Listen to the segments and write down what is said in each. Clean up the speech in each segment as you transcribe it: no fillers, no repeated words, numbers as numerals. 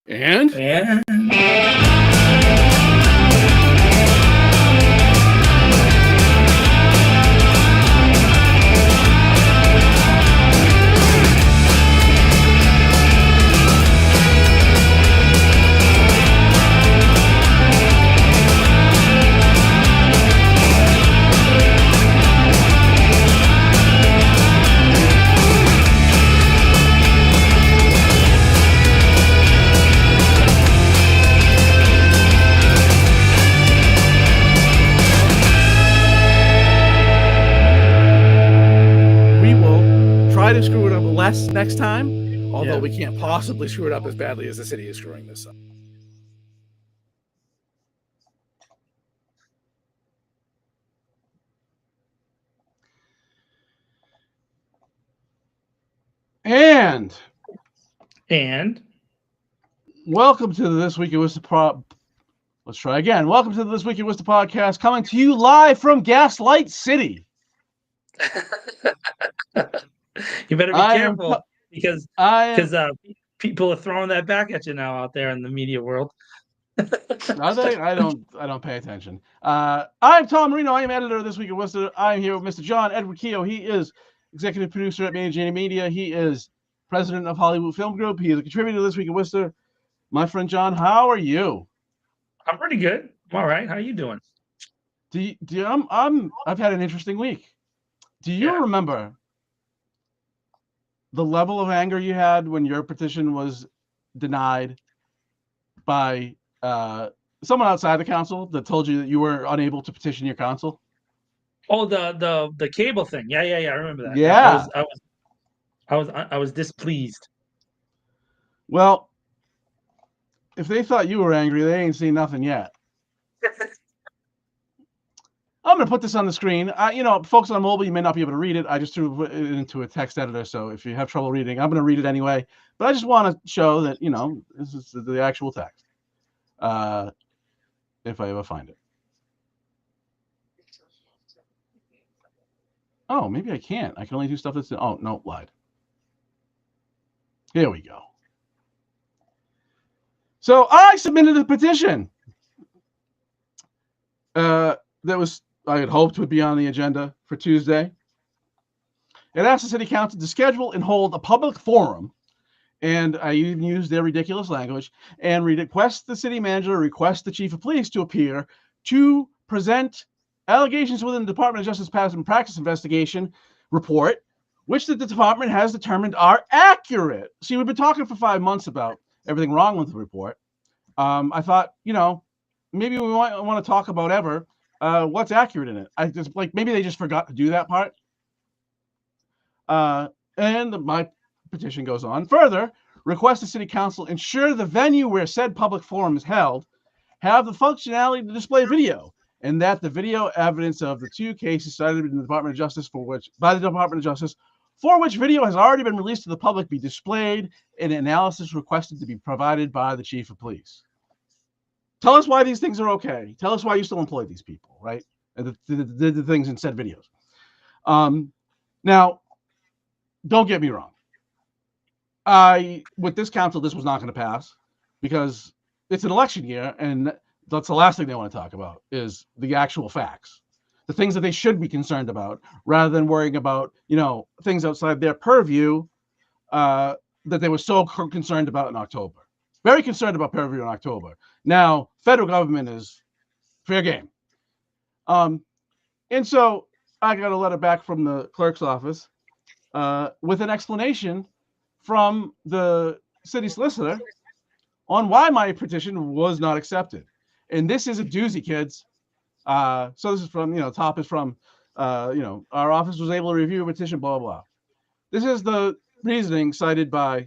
And to screw it up less next time, although we can't possibly screw it up as badly as the city is screwing this up. And welcome to the This Week in Worcester Let's try again. Welcome to the This Week in Worcester podcast, coming to you live from Gaslight City. You better be careful because people are throwing that back at you now out there in the media world. Are they? I don't pay attention. I'm Tom Marino. I am editor of This Week in Worcester. I'm here with Mr. John Edward Keogh. He is executive producer at Managing Media. He is president of Hollywood Film Group. He is a contributor to This Week in Worcester. My friend John, how are you? I'm pretty good. I'm all right. How are you doing? I've had an interesting week. Do you remember the level of anger you had when your petition was denied by someone outside the council that told you that you were unable to petition your council? Oh, the cable thing. Yeah. I remember that. Yeah. I was displeased. Well, if they thought you were angry, they ain't seen nothing yet. I'm going to put this on the screen. Folks on mobile, you may not be able to read it. I just threw it into a text editor, so if you have trouble reading, I'm going to read it anyway. But I just want to show that, this is the actual text, if I ever find it. Oh, maybe I can't. I can only do stuff that's... Oh, no, lied. Here we go. So I submitted a petition that I had hoped would be on the agenda for Tuesday. It asked the city council to schedule and hold a public forum, and I even used their ridiculous language, and request the city manager to request the chief of police to appear to present allegations within the Department of Justice Past and Practice investigation report, which the department has determined are accurate. See, we've been talking for 5 months about everything wrong with the report. I thought, maybe we want to talk about what's accurate in it. I just maybe they just forgot to do that part. And my petition goes on further. Request the city council ensure the venue where said public forum is held have the functionality to display video, and that the video evidence of the 2 cases cited in the Department of Justice for which video has already been released to the public be displayed, and analysis requested to be provided by the chief of police. Tell us why these things are okay. Tell us why you still employ these people, right? And the things in said videos. Now, don't get me wrong. With this council, this was not going to pass because it's an election year, and that's the last thing they want to talk about is the actual facts, the things that they should be concerned about, rather than worrying about, things outside their purview that they were so concerned about in October. Very concerned about purview in October. Now, federal government is fair game. And so I got a letter back from the clerk's office with an explanation from the city solicitor on why my petition was not accepted. And this is a doozy, kids. So this is from, top is from, our office was able to review a petition, blah, blah, blah. This is the reasoning cited by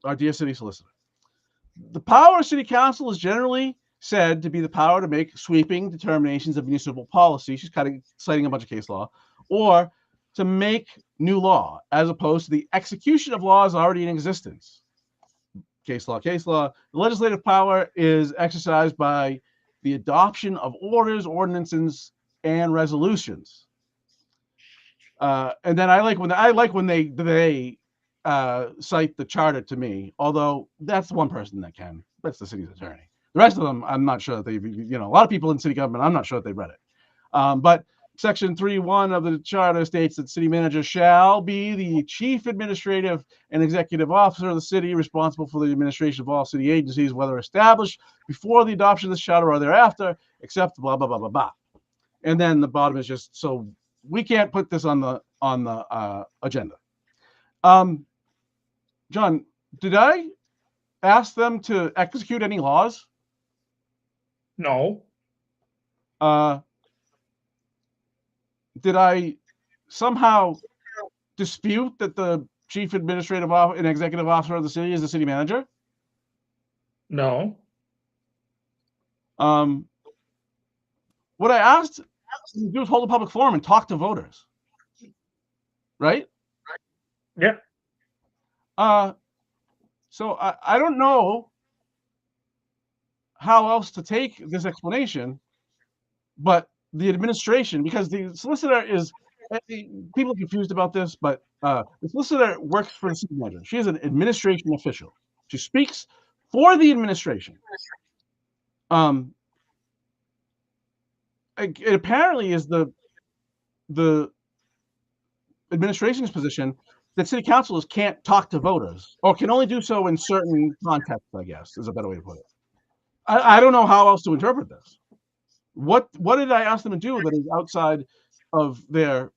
our dear city solicitor. The power of city council is generally said to be the power to make sweeping determinations of municipal policy. She's kind of citing a bunch of case law, or to make new law, as opposed to the execution of laws already in existence. Case law. The legislative power is exercised by the adoption of orders, ordinances, and resolutions. And then I like when they cite the charter to me, although that's one person that can. That's the city's attorney. The rest of them, I'm not sure that they've, a lot of people in city government, I'm not sure that they've read it. But Section 3.1 of the charter states that city manager shall be the chief administrative and executive officer of the city, responsible for the administration of all city agencies, whether established before the adoption of this charter or thereafter, except blah, blah, blah, blah, blah. And then the bottom is just, so we can't put this on the agenda. John, did I ask them to execute any laws? No. Did I somehow dispute that the chief administrative and executive officer of the city is the city manager? No. What I asked to do is hold a public forum and talk to voters. Right? Yeah. So I don't know how else to take this explanation, but the administration, because the solicitor is, people are confused about this, but the solicitor works for the city manager. She is an administration official. She speaks for the administration. It apparently is the administration's position that city councilors can't talk to voters, or can only do so in certain contexts, I guess, is a better way to put it. I don't know how else to interpret this. What did I ask them to do that is outside of their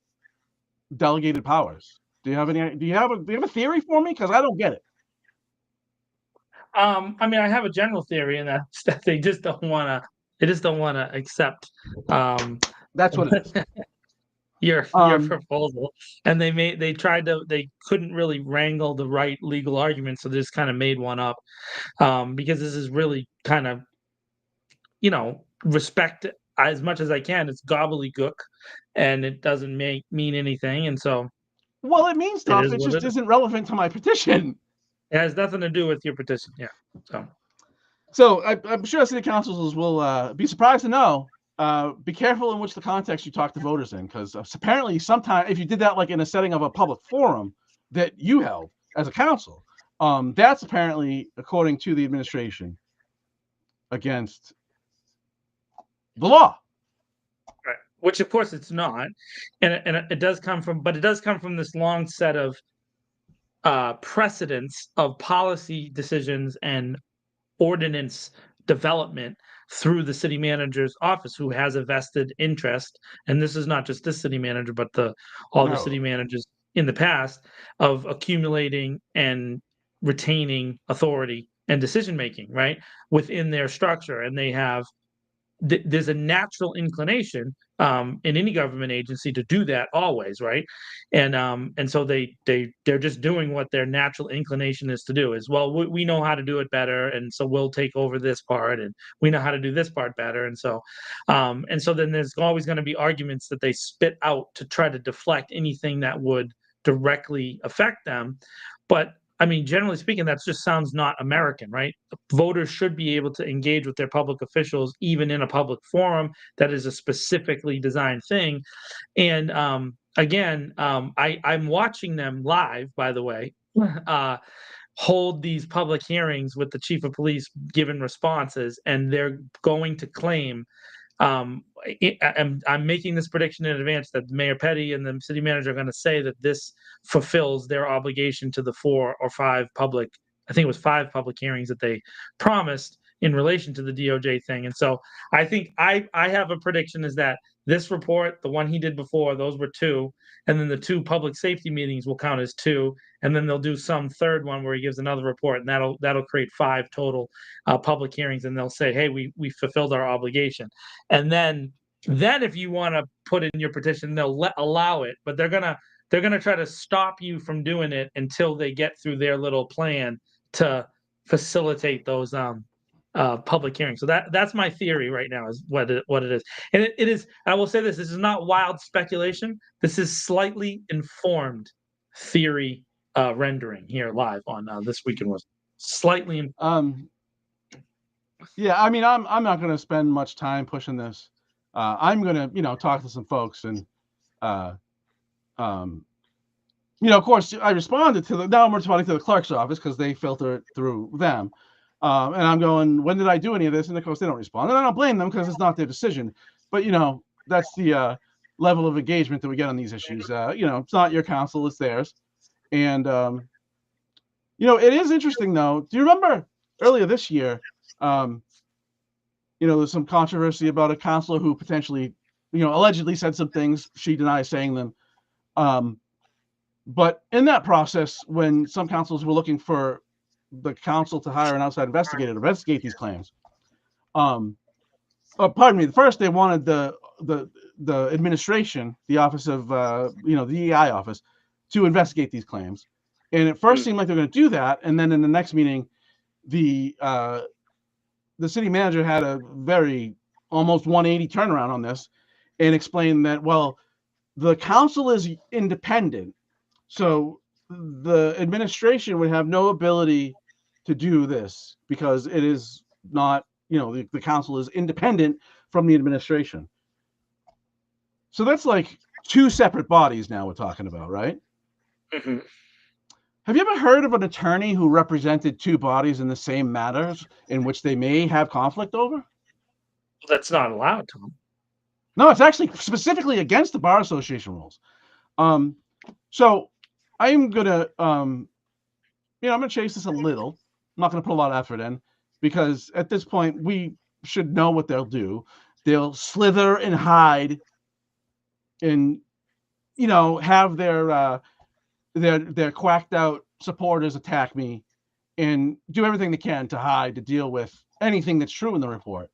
delegated powers? Do you have a theory for me? Because I don't get it. I mean, I have a general theory, and that's that they just don't want to accept. That's what it is. Your proposal, and they couldn't really wrangle the right legal argument, so they just kind of made one up, because this is really kind of, respect as much as I can. It's gobbledygook, and it doesn't mean anything, and so. Well, it means stuff. It just isn't relevant to my petition. It has nothing to do with your petition, yeah. So I'm sure city councils will be surprised to know. Be careful in which the context you talk to voters in, because apparently sometimes if you did that like in a setting of a public forum that you held as a council, that's apparently, according to the administration, against the law. Right. Which of course it's not, and it does come from this long set of precedents of policy decisions and ordinance development through the city manager's office, who has a vested interest, and this is not just this city manager, but the city managers in the past, of accumulating and retaining authority and decision making, right, within their structure. And they have there's a natural inclination in any government agency to do that always, right? And so they're just doing what their natural inclination is to do. Is, well, we know how to do it better, and so we'll take over this part, and we know how to do this part better, and so then there's always going to be arguments that they spit out to try to deflect anything that would directly affect them. But I mean, generally speaking, that just sounds not American, right? Voters should be able to engage with their public officials, even in a public forum that is a specifically designed thing. And again, I'm watching them live, by the way, hold these public hearings with the chief of police giving responses, and they're going to claim, I'm making this prediction in advance, that Mayor Petty and the city manager are going to say that this fulfills their obligation to the 4 or 5 public, I think it was 5 public hearings that they promised in relation to the DOJ thing. And so I think I have a prediction is that this report, the one he did before, those were 2, and then the 2 public safety meetings will count as 2, and then they'll do some third one where he gives another report, and that'll create 5 total public hearings, and they'll say, hey, we fulfilled our obligation. And then if you want to put in your petition, they'll allow it, but they're gonna try to stop you from doing it until they get through their little plan to facilitate those public hearings. So that's my theory right now, is what it is. And it is, I will say this is not wild speculation. This is slightly informed theory rendering here live on This Week in Worcester. Slightly. Yeah, I mean, I'm not going to spend much time pushing this. I'm going to, talk to some folks and of course, I responded now I'm responding to the clerk's office because they filter it through them. And I'm going, when did I do any of this? And of course, they don't respond. And I don't blame them because it's not their decision. But, that's the level of engagement that we get on these issues. It's not your council, it's theirs. And, it is interesting, though. Do you remember earlier this year, there's some controversy about a councilor who potentially, allegedly said some things. She denies saying them. But in that process, when some councils were looking for the council to hire an outside investigator to investigate these claims, first they wanted the administration, the office of, the EI office, to investigate these claims. And it first seemed like they're going to do that. And then in the next meeting, the city manager had a very almost 180 turnaround on this and explained that, well, the council is independent. So the administration would have no ability to do this because it is not, the council is independent from the administration. So that's like two separate bodies now we're talking about, right? Mm-hmm. Have you ever heard of an attorney who represented two bodies in the same matters in which they may have conflict over? That's not allowed, Tom. No, it's actually specifically against the Bar Association rules. So I'm gonna, I'm gonna chase this a little. I'm not gonna put a lot of effort in because at this point we should know what they'll do. They'll slither and hide, and have their quacked out supporters attack me, and do everything they can to hide, to deal with anything that's true in the report.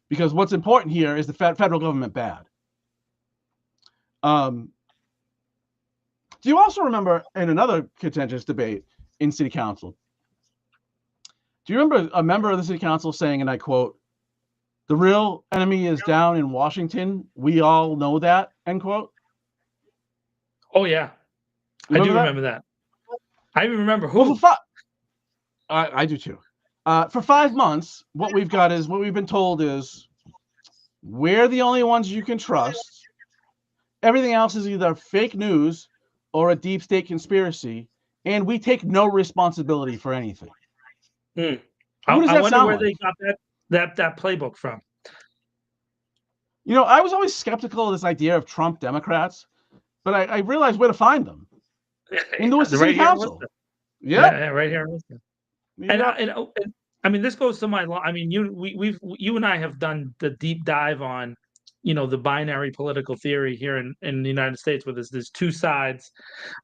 Because what's important here is the federal government bad. Do you also remember in another contentious debate in city council? Do you remember a member of the city council saying, and I quote, "The real enemy is down in Washington. We all know that," end quote? Oh, yeah. I do remember that. I even remember who. Well, I do too. For 5 months, what we've been told is we're the only ones you can trust. Everything else is either fake news or a deep state conspiracy, and we take no responsibility for anything. I wonder where they got that playbook from. I was always skeptical of this idea of Trump Democrats, but I realized where to find them. In the Worcester City Council. Yeah, right here in Worcester. And I mean, this goes to my. I mean, you and I have done the deep dive on, the binary political theory here in the United States, where there's two sides,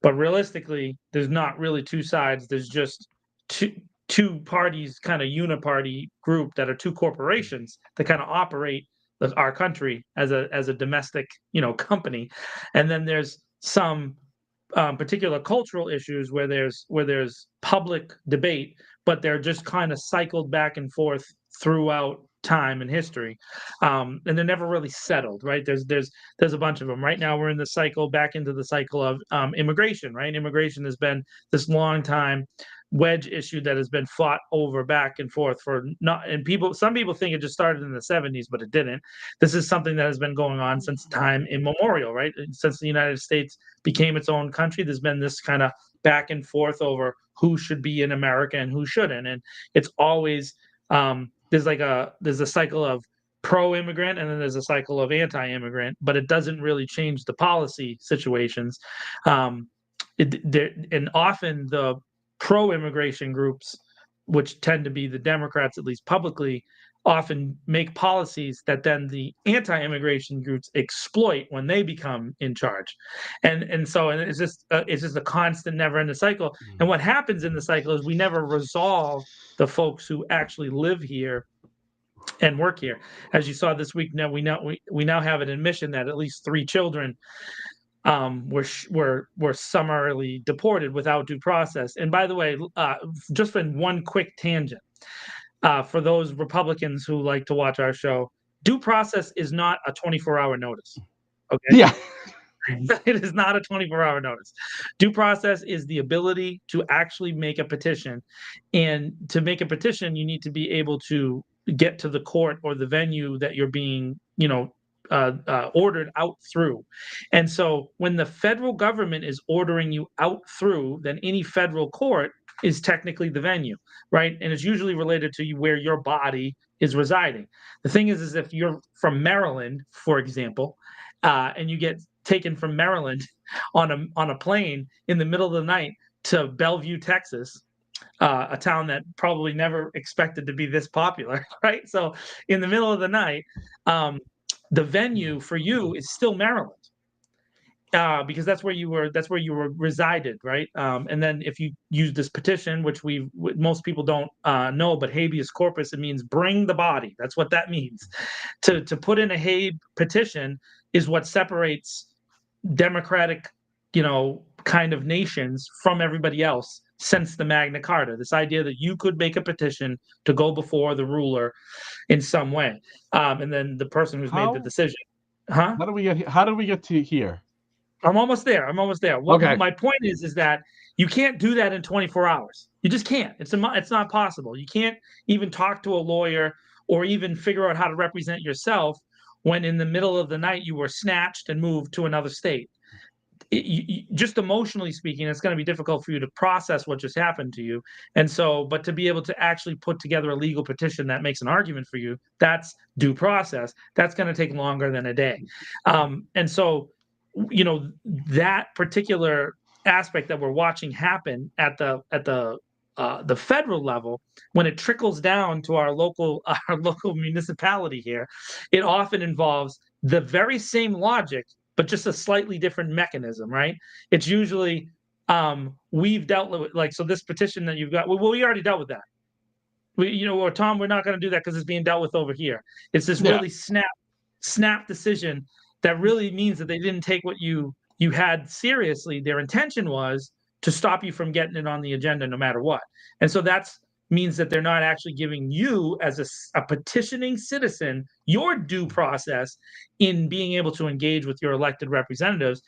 but realistically, there's not really two sides. There's just two parties, kind of uniparty group that are two corporations that kind of operate our country as a domestic, company, and then there's some particular cultural issues where there's public debate, but they're just kind of cycled back and forth throughout time and history, and they're never really settled, right? There's a bunch of them. Right now we're in the back into the cycle of immigration, right? Immigration has been this long time wedge issue that has been fought over back and forth some people think it just started in the 70s, but it didn't. This is something that has been going on since time immemorial, right? Since the United States became its own country, there's been this kind of back and forth over who should be in America and who shouldn't, and it's always there's a cycle of pro-immigrant and then there's a cycle of anti-immigrant, but it doesn't really change the policy situations. And often the pro-immigration groups, which tend to be the Democrats, at least publicly, often make policies that then the anti-immigration groups exploit when they become in charge, and so it's just a constant, never-ending cycle. Mm-hmm. And what happens in the cycle is we never resolve the folks who actually live here and work here. As you saw this week, now we now have an admission that at least 3 children were summarily deported without due process. And by the way, just in one quick tangent, for those Republicans who like to watch our show, due process is not a 24-hour notice. Okay. Yeah. It is not a 24-hour notice. Due process is the ability to actually make a petition. And to make a petition, you need to be able to get to the court or the venue that you're being, ordered out through. And so when the federal government is ordering you out through, then any federal court is technically the venue, right? And it's usually related to where your body is residing. The thing is if you're from Maryland, for example, and you get taken from Maryland on a plane in the middle of the night to Bellevue, Texas, a town that probably never expected to be this popular, right? So in the middle of the night, the venue for you is still Maryland. Because that's where you were resided, right? And then if you use this petition, which most people don't know, but habeas corpus, it means bring the body. That's what that means. To put in a Hague petition is what separates democratic, kind of nations from everybody else since the Magna Carta. This idea that you could make a petition to go before the ruler in some way, and then the person who's made the decision. Huh? How do we get to here? I'm almost there. Okay. My point is that you can't do that in 24 hours. You just can't. It's not possible. You can't even talk to a lawyer or even figure out how to represent yourself when in the middle of the night you were snatched and moved to another state. Just emotionally speaking, it's going to be difficult for you to process what just happened to you. And so, but to be able to actually put together a legal petition that makes an argument for you, that's due process. That's going to take longer than a day. And so, that particular aspect that we're watching happen at the federal level, when it trickles down to our local municipality here, it often involves the very same logic, but just a slightly different mechanism, right? It's usually we've dealt with so this petition that you've got. Well, we already dealt with that. Or Tom, we're not going to do that because it's being dealt with over here. It's this really snap decision that really means that they didn't take what you had seriously. Their intention was to stop you from getting it on the agenda no matter what. And so that means that they're not actually giving you as a petitioning citizen your due process in being able to engage with your elected representatives,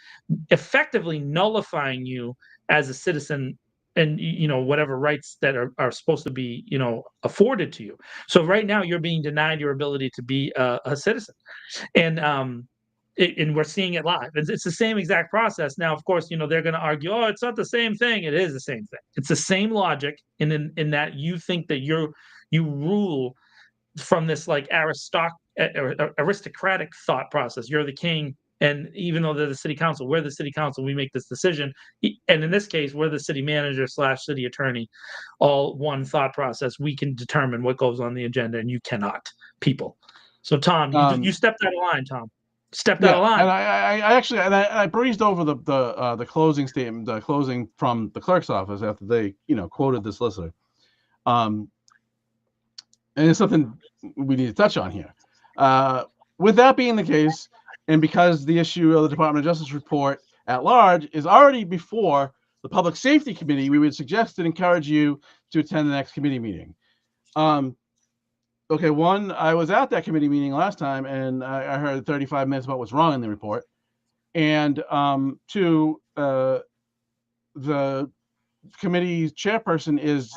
effectively nullifying you as a citizen and whatever rights that are supposed to be afforded to you. So right now you're being denied your ability to be a citizen. And we're seeing it live. It's the same exact process. Now, of course, they're going to argue, oh, it's not the same thing. It is the same thing. It's the same logic in that you think that you rule from this aristocratic thought process. You're the king. And even though they're the city council, we're the city council, we make this decision. And in this case, we're the city manager / city attorney, all one thought process. We can determine what goes on the agenda and you cannot, people. So Tom, you stepped out of line, Tom. Stepped out of line. And I breezed over the closing statement, the closing from the clerk's office after they, quoted the solicitor. And it's something we need to touch on here. With that being the case, and because the issue of the Department of Justice report at large is already before the Public Safety Committee, we would suggest and encourage you to attend the next committee meeting. Okay, one, I was at that committee meeting last time, and I heard 35 minutes about what's wrong in the report. And two, the committee chairperson is,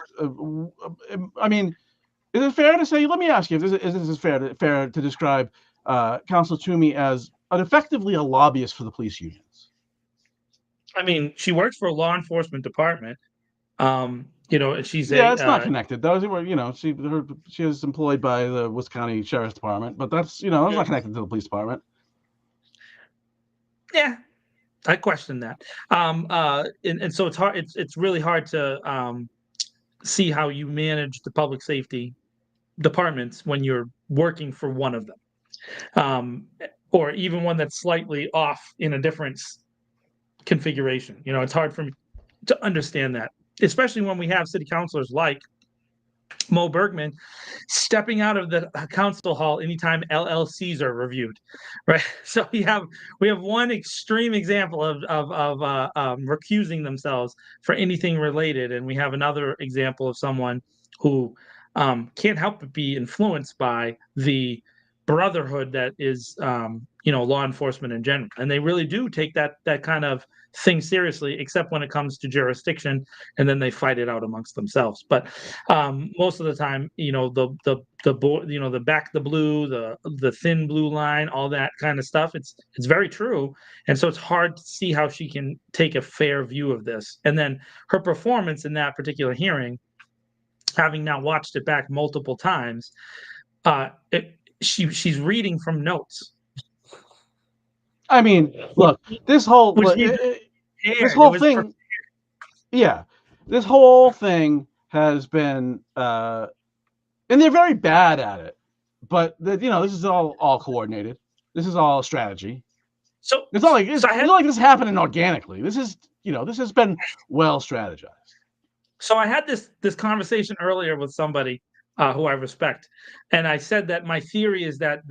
is it fair to say, let me ask you, is this fair to describe Councilor Toomey as effectively a lobbyist for the police unions? She works for a law enforcement department. She's it's not connected. Those were, she is employed by the Worcester County Sheriff's Department, but that's, it's not connected to the police department. Yeah, I question that. And so it's hard. It's really hard to see how you manage the public safety departments when you're working for one of them, or even one that's slightly off in a different configuration. It's hard for me to understand that, especially when we have city councilors like Mo Bergman stepping out of the council hall anytime LLCs are reviewed, right? So we have one extreme example of recusing themselves for anything related, and we have another example of someone who can't help but be influenced by the brotherhood that is, law enforcement in general, and they really do take that kind of thing seriously, except when it comes to jurisdiction, and then they fight it out amongst themselves. But most of the time, the back the blue, the thin blue line, all that kind of stuff. It's very true, and so it's hard to see how she can take a fair view of this. And then her performance in that particular hearing, having now watched it back multiple times, she's reading from notes. I mean, look, this whole thing, this whole thing has been, and they're very bad at it. But this is all coordinated. This is all strategy. So it's not like this is happening organically. This has been well strategized. So I had this conversation earlier with somebody who I respect, and I said that my theory is that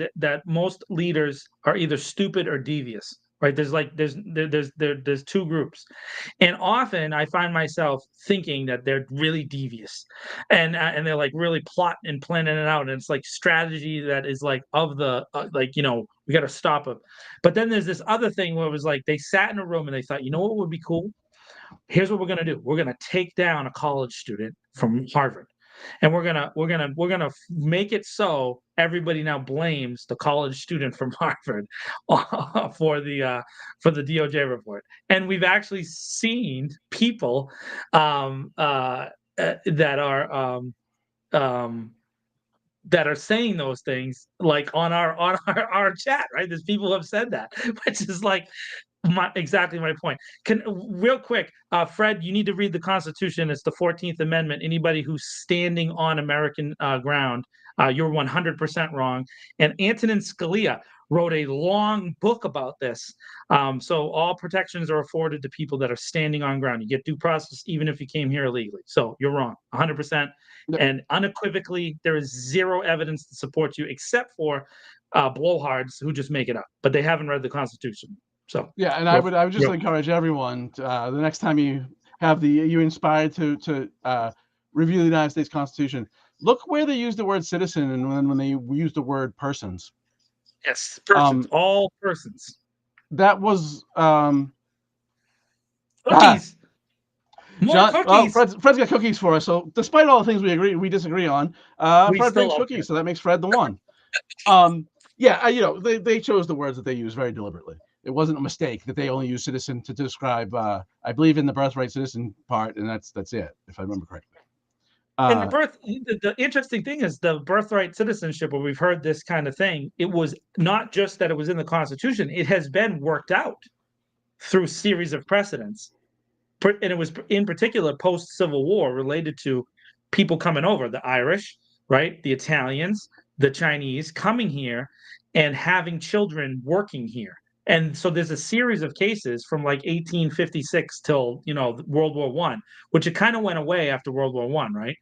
most leaders are either stupid or devious, right? There's two groups, and often I find myself thinking that they're really devious, and they're like really plotting and planning it out, and it's like strategy that is like of the we got to stop them. But then there's this other thing where it was like they sat in a room and they thought, you know what would be cool? Here's what we're going to do. We're going to take down a college student from Harvard, and we're gonna make it so everybody now blames the college student from Harvard for the DOJ report. And we've actually seen people that are saying those things, like on our chat, right? There's people who have said that, which is like exactly my point. Real quick, Fred, you need to read the Constitution. It's the 14th Amendment. Anybody who's standing on American ground, you're 100% wrong. And Antonin Scalia wrote a long book about this. So all protections are afforded to people that are standing on ground. You get due process even if you came here illegally. So you're wrong, 100%. And unequivocally, there is zero evidence to support you except for blowhards who just make it up. But they haven't read the Constitution. So yeah, and I would just encourage everyone to, the next time you're inspired to review the United States Constitution, look where they use the word citizen and when they use the word persons. Yes, persons, all persons. That was cookies. More cookies. Well, Fred's got cookies for us. So despite all the things we disagree on, Fred brings cookies, so that makes Fred the one. They chose the words that they use very deliberately. It wasn't a mistake that they only use citizen to describe, I believe, in the birthright citizen part, and that's it, if I remember correctly. And the interesting thing is the birthright citizenship, where we've heard this kind of thing, it was not just that it was in the Constitution, it has been worked out through series of precedents. And it was in particular post-Civil War related to people coming over, the Irish, right? The Italians, the Chinese coming here and having children working here. And so there's a series of cases from like 1856 till, World War I, which it kind of went away after World War I, right?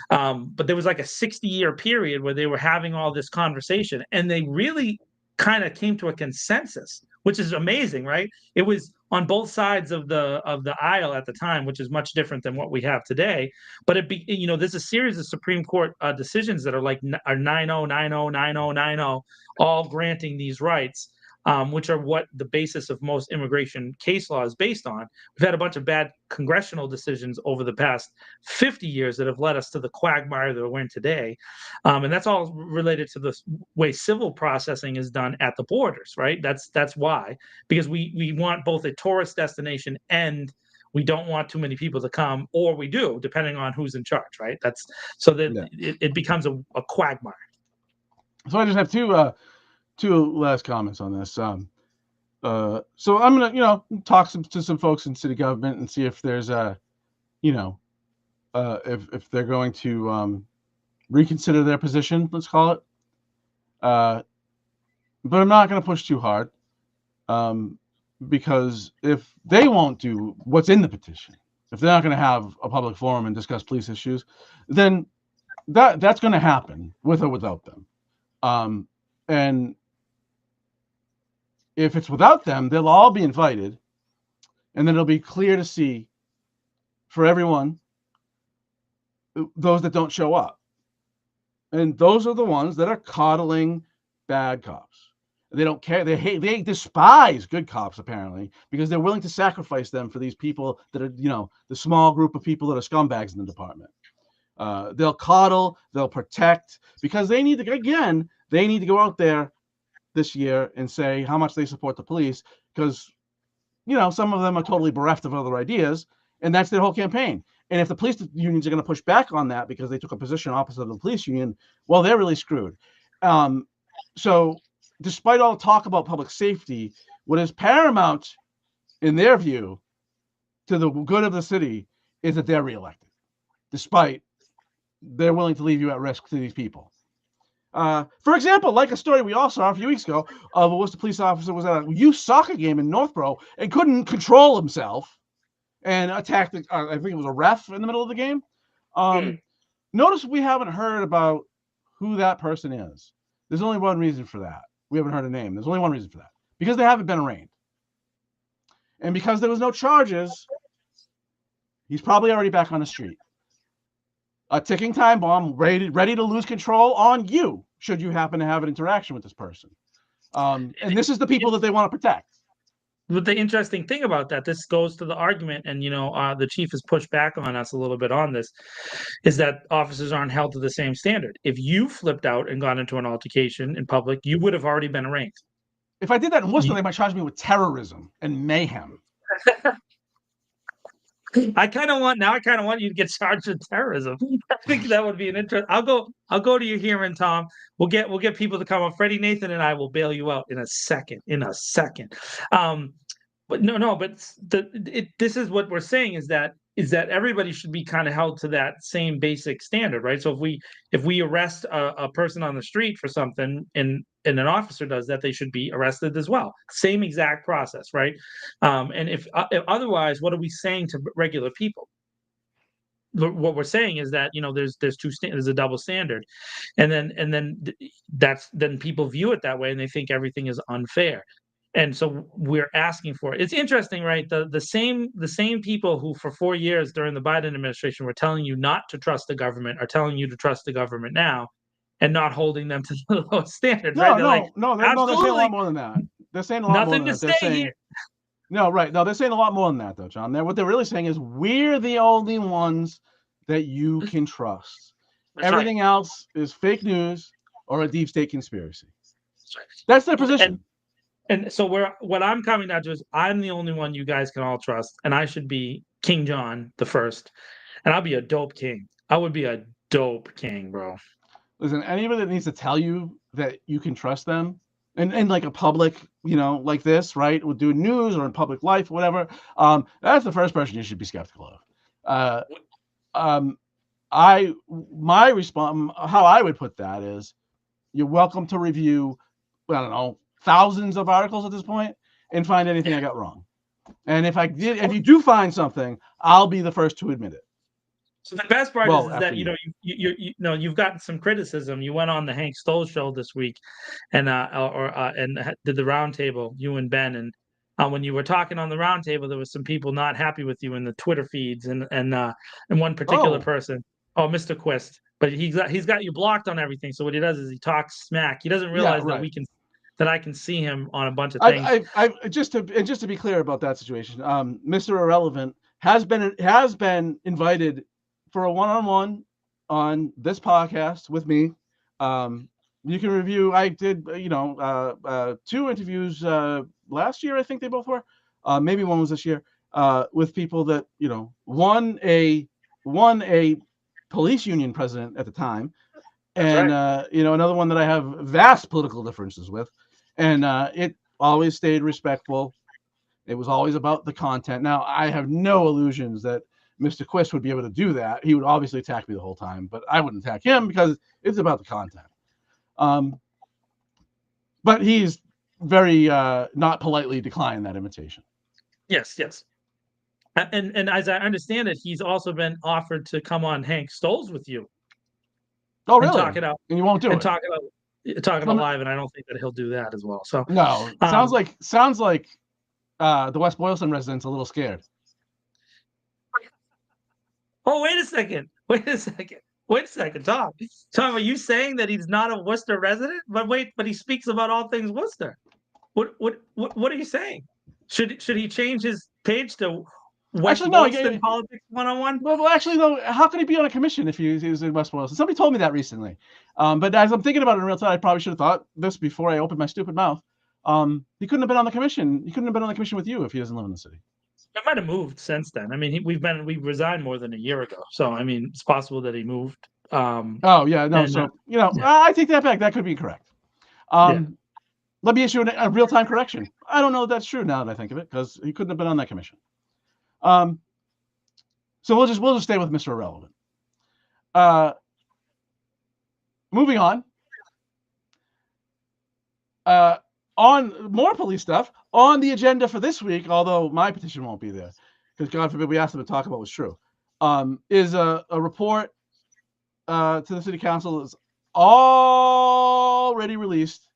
But there was like a 60-year period where they were having all this conversation, and they really kind of came to a consensus, which is amazing, right? It was on both sides of the aisle at the time, which is much different than what we have today. But there's a series of Supreme Court decisions that are 9-0, 9-0, 9-0, 9-0, all granting these rights. Which are what the basis of most immigration case law is based on. We've had a bunch of bad congressional decisions over the past 50 years that have led us to the quagmire that we're in today. And that's all related to the way civil processing is done at the borders, right? That's why, because we want both a tourist destination and we don't want too many people to come, or we do, depending on who's in charge, right? It becomes a quagmire. So I just have two last comments on this. So I'm gonna, talk to some folks in city government and see if there's if they're going to reconsider their position, let's call it. But I'm not going to push too hard, because if they won't do what's in the petition, if they're not going to have a public forum and discuss police issues, then that's going to happen with or without them. And if it's without them, they'll all be invited, and then it'll be clear to see for everyone those that don't show up. And those are the ones that are coddling bad cops. They don't care. They despise good cops, apparently, because they're willing to sacrifice them for these people that are, the small group of people that are scumbags in the department. They'll coddle, they'll protect, because they need to go out there this year and say how much they support the police, because, some of them are totally bereft of other ideas, and that's their whole campaign. And if the police unions are going to push back on that because they took a position opposite of the police union, well, they're really screwed. So despite all talk about public safety, what is paramount in their view to the good of the city is that they're reelected, despite they're willing to leave you at risk to these people. For example, like a story we all saw a few weeks ago of a Worcester police officer was at a youth soccer game in Northborough and couldn't control himself and attacked, I think it was a ref in the middle of the game. Notice we haven't heard about who that person is. There's only one reason for that. We haven't heard a name. There's only one reason for that. Because they haven't been arraigned. And because there was no charges, he's probably already back on the street. A ticking time bomb ready to lose control on you, should you happen to have an interaction with this person. And this is the people that they want to protect. But the interesting thing about that, this goes to the argument, and the chief has pushed back on us a little bit on this, is that officers aren't held to the same standard. If you flipped out and got into an altercation in public, you would have already been arraigned. If I did that in Worcester, they might charge me with terrorism and mayhem. I kind of want you to get charged with terrorism. I think that would be an interest. I'll go to your hearing, Tom. We'll get people to come on. Freddie, Nathan, and I will bail you out in a second. But this is what we're saying is that everybody should be kind of held to that same basic standard, right? So if we arrest a person on the street for something and an officer does that, they should be arrested as well. Same exact process, right? And if otherwise, what are we saying to regular people? What we're saying is that there's a double standard, and then people view it that way and they think everything is unfair. And so we're asking for it. It's interesting, right? The same people who for 4 years during the Biden administration were telling you not to trust the government are telling you to trust the government now, and not holding them to the lowest standard. Right? They're saying a lot more than that. They're saying a lot more than that. They're saying, no, right? No, they're saying a lot more than that, though, John. What they're really saying is we're the only ones that you can trust. Everything else is fake news or a deep state conspiracy. That's their position. And so what I'm coming down to is I'm the only one you guys can all trust, and I should be King John the First, and I'll be a dope king. I would be a dope king, bro. Listen, anybody that needs to tell you that you can trust them, and like a public, like this, right, with doing news or in public life, whatever, that's the first person you should be skeptical of. My response, how I would put that is, you're welcome to review, I don't know, thousands of articles at this point and find anything I got wrong. And if you do find something, I'll be the first to admit it. So the best part is that you've gotten some criticism. You went on the Hank Stoll show this week, and did the roundtable, you and Ben, and when you were talking on the roundtable, there was some people not happy with you in the Twitter feeds, and one particular person, Mr. Quist, but he's got you blocked on everything. So what he does is he talks smack. He doesn't realize that I can see him on a bunch of things. Just to be clear about that situation, Mr. Irrelevant has been invited for a one-on-one on this podcast with me. You can review. I did 2 interviews last year. I think they both were. Maybe one was this year. With people that one a police union president at the time, and another one that I have vast political differences with. And it always stayed respectful. It was always about the content. Now, I have no illusions that Mr. Quist would be able to do that. He would obviously attack me the whole time, but I wouldn't attack him because it's about the content. But he's very not politely declined that invitation. Yes. And as I understand it, he's also been offered to come on Hank Stoll's with you. Oh, really? And talk it out. And you won't do it? Talk about live, and I don't think that he'll do that as well. So no, sounds like the West Boylston resident's a little scared. Oh, wait a second. Wait a second, Tom. Tom, are you saying that he's not a Worcester resident? But he speaks about all things Worcester. What are you saying? Should he change his page to West Actually, no. Boylston Politics 101? Well, actually, though, how can he be on a commission if he was in West Boylston? Somebody told me that recently. But as I'm thinking about it in real time, I probably should have thought this before I opened my stupid mouth. He couldn't have been on the commission. He couldn't have been on the commission with you if he doesn't live in the city. It might have moved since then. I mean, we resigned more than a year ago, so I mean, it's possible that he moved. Oh yeah, no. and, So yeah. I take that back. That could be correct. Yeah. Let me issue a real-time correction. I don't know if that's true now that I think of it, because he couldn't have been on that commission. So we'll just stay with Mr. Irrelevant. Moving on. On more police stuff on the agenda for this week, although my petition won't be there, because God forbid we asked them to talk about what's true, is a report to the city council is already released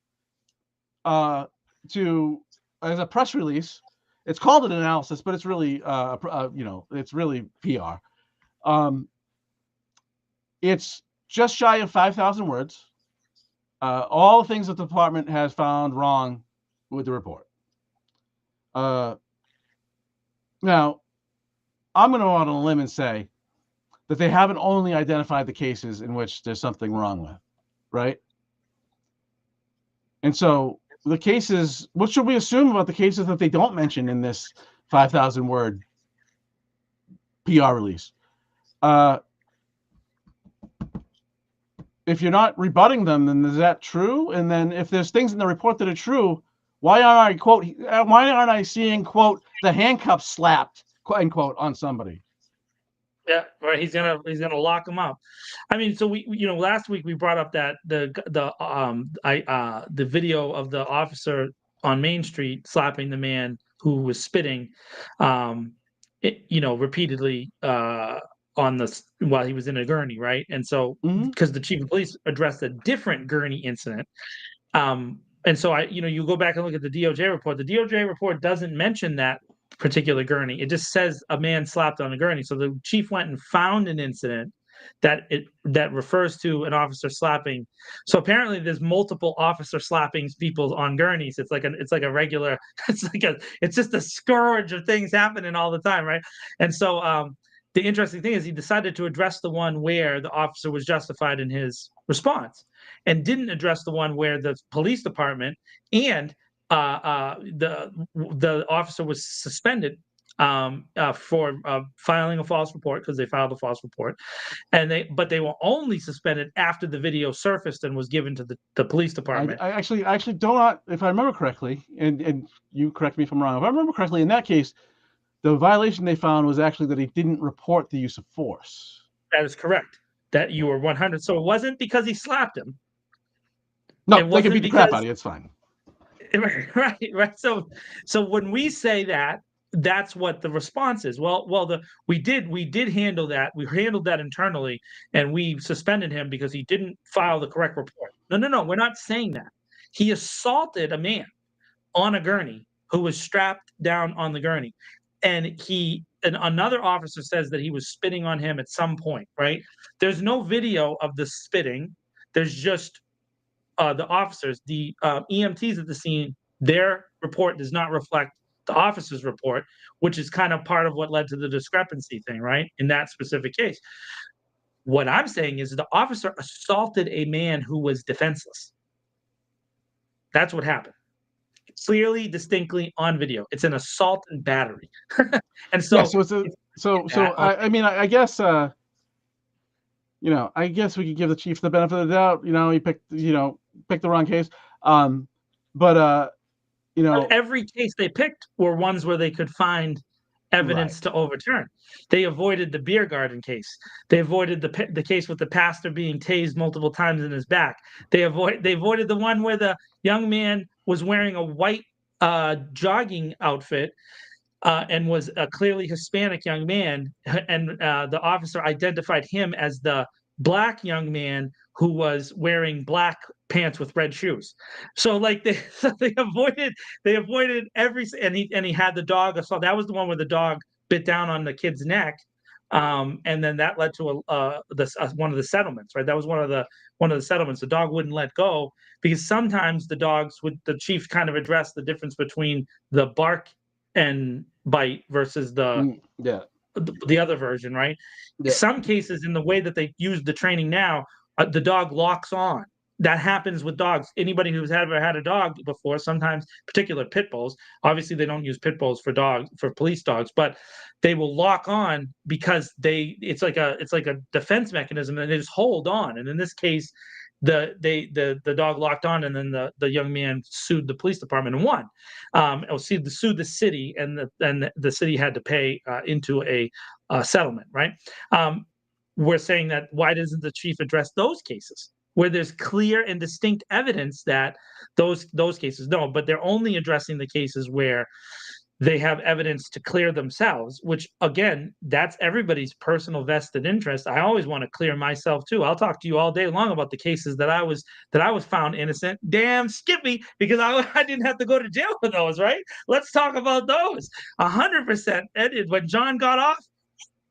as a press release. It's called an analysis, but it's really it's really PR. It's just shy of 5,000 words. All the things that the department has found wrong with the report. Now, I'm going to go out on a limb and say that they haven't only identified the cases in which there's something wrong with, right? And so the cases, what should we assume about the cases that they don't mention in this 5,000 word PR release? If you're not rebutting them, then is that true? And then if there's things in the report that are true, why aren't I seeing, quote, the handcuffs slapped, quote unquote, on somebody? Yeah, right. He's gonna lock him up. I mean, so we last week we brought up that the video of the officer on Main Street slapping the man who was spitting, repeatedly while he was in a gurney, right? And so because the chief of police addressed a different gurney incident, and so you go back and look at the DOJ report. The DOJ report doesn't mention that particular gurney. It just says a man slapped on a gurney. So the chief went and found an incident that refers to an officer slapping. So apparently there's multiple officer slapping people on gurneys. It's like a regular. It's just a scourge of things happening all the time, right? And so the interesting thing is he decided to address the one where the officer was justified in his response, and didn't address the one where the police department and the officer was suspended for filing a false report, because they filed a false report, but they were only suspended after the video surfaced and was given to the police department. I actually don't, if I remember correctly, and you correct me if I'm wrong, if I remember correctly, in that case, the violation they found was actually that he didn't report the use of force. That is correct. That you were 100. So it wasn't because he slapped him. No, they can beat the crap out of you. It's fine. Right. So when we say that, that's what the response is. We did handle that. We handled that internally, and we suspended him because he didn't file the correct report. No. We're not saying that. He assaulted a man on a gurney who was strapped down on the gurney, and another officer says that he was spitting on him at some point. Right? There's no video of the spitting. There's just the officers, the EMTs at the scene. Their report does not reflect the officer's report, which is kind of part of what led to the discrepancy thing, right? In that specific case. What I'm saying is the officer assaulted a man who was defenseless. That's what happened. Clearly, distinctly on video. It's an assault and battery. And so, yeah, I guess I guess we could give the chief the benefit of the doubt. He picked the wrong case. But every case they picked were ones where they could find evidence to overturn. They avoided the beer garden case. They avoided the case with the pastor being tased multiple times in his back. They avoided the one where the young man was wearing a white jogging outfit and was a clearly Hispanic young man, and the officer identified him as the black young man who was wearing black pants with red shoes. So they avoided every, and he had the dog assault. That was the one where the dog bit down on the kid's neck, And then that led to one of the settlements, right? That was one of the settlements. The dog wouldn't let go because sometimes the chief kind of addressed the difference between the bark and bite versus the other version, right? Yeah. Some cases, in the way that they use the training now, the dog locks on. That happens with dogs. Anybody who's ever had a dog before, sometimes particular pit bulls, obviously they don't use pit bulls for police dogs, but they will lock on because it's like a defense mechanism, and they just hold on. And in this case, the dog locked on, and then the young man sued the police department and won. Sued the city, and the city had to pay into a settlement, right? We're saying that why doesn't the chief address those cases where there's clear and distinct evidence that those cases no, but they're only addressing the cases where they have evidence to clear themselves, which again, that's everybody's personal vested interest. I always want to clear myself too. I'll talk to you all day long about the cases that I was found innocent. Damn Skippy, because I didn't have to go to jail for those, right? Let's talk about those. 100%. When John got off,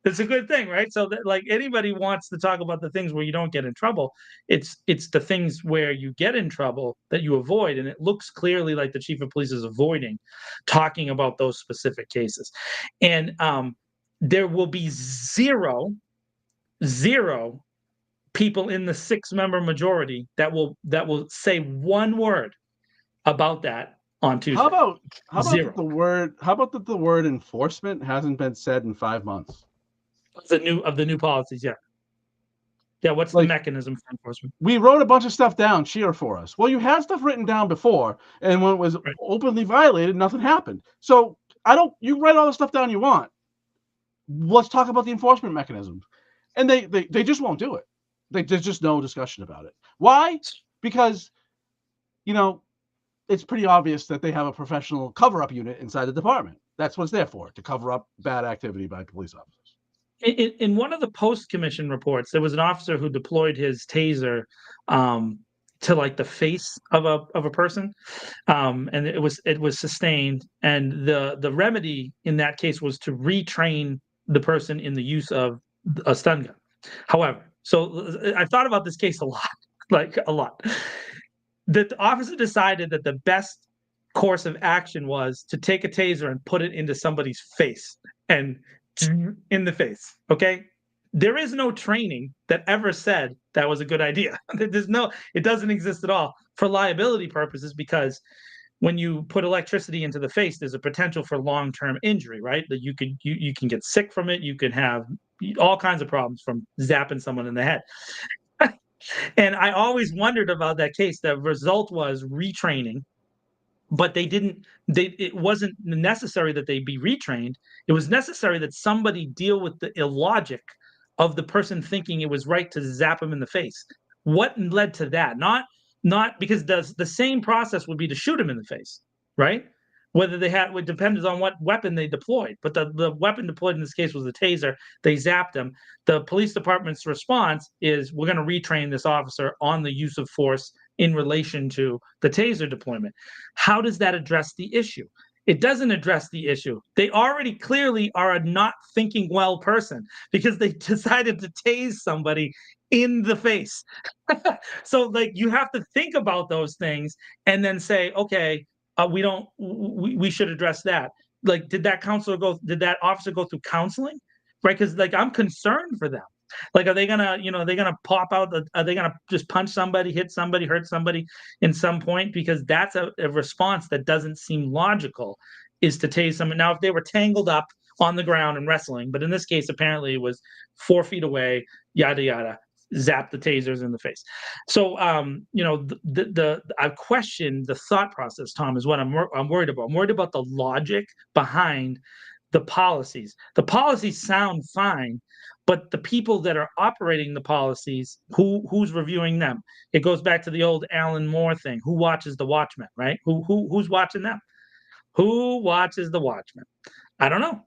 it's a good thing, right? So that, like, anybody wants to talk about the things where you don't get in trouble. It's the things where you get in trouble that you avoid, and it looks clearly like the chief of police is avoiding talking about those specific cases. And there will be zero people in the 6-member majority that will say one word about that on Tuesday. How about Zero. that the word enforcement hasn't been said in 5 months? Of the new policies, yeah. Yeah, what's the mechanism for enforcement? We wrote a bunch of stuff down, cheer for us. Well, you had stuff written down before, and when it was openly violated, nothing happened. So you write all the stuff down you want. Let's talk about the enforcement mechanisms. And they just won't do it. There's just no discussion about it. Why? Because, it's pretty obvious that they have a professional cover-up unit inside the department. That's what it's there for, to cover up bad activity by police officers. In one of the post-commission reports, there was an officer who deployed his taser to like the face of a person, and it was sustained. And the remedy in that case was to retrain the person in the use of a stun gun. However, so I've thought about this case a lot, like a lot. The officer decided that the best course of action was to take a taser and put it into somebody's face and in the face. Okay. There is no training that ever said that was a good idea. It doesn't exist at all for liability purposes, because when you put electricity into the face, there's a potential for long-term injury, right? That you can get sick from it. You can have all kinds of problems from zapping someone in the head. And I always wondered about that case. The result was retraining, but it wasn't necessary that they be retrained. It was necessary that somebody deal with the illogic of the person thinking it was right to zap him in the face. What led to that? Not because the same process would be to shoot him in the face, right? Whether it depends on what weapon they deployed. But the weapon deployed in this case was the taser. They zapped him. The police department's response is, we're going to retrain this officer on the use of force in relation to the taser deployment. How does that address the issue? It doesn't address the issue. They already clearly are a not thinking well person because they decided to tase somebody in the face. So you have to think about those things and then say, okay, we should address that. Did that officer go through counseling? Right? Because I'm concerned for them. Are they gonna pop out? Are they gonna just punch somebody, hit somebody, hurt somebody in some point? Because that's a response that doesn't seem logical, is to tase someone. Now, if they were tangled up on the ground and wrestling, but in this case, apparently it was 4 feet away, yada, yada, zap the tasers in the face. So, I question the thought process, Tom, is what I'm worried about. I'm worried about the logic behind the policies. The policies sound fine, but the people that are operating the policies, who's reviewing them? It goes back to the old Alan Moore thing. Who watches the Watchmen, right? Who's watching them? Who watches the Watchmen? I don't know.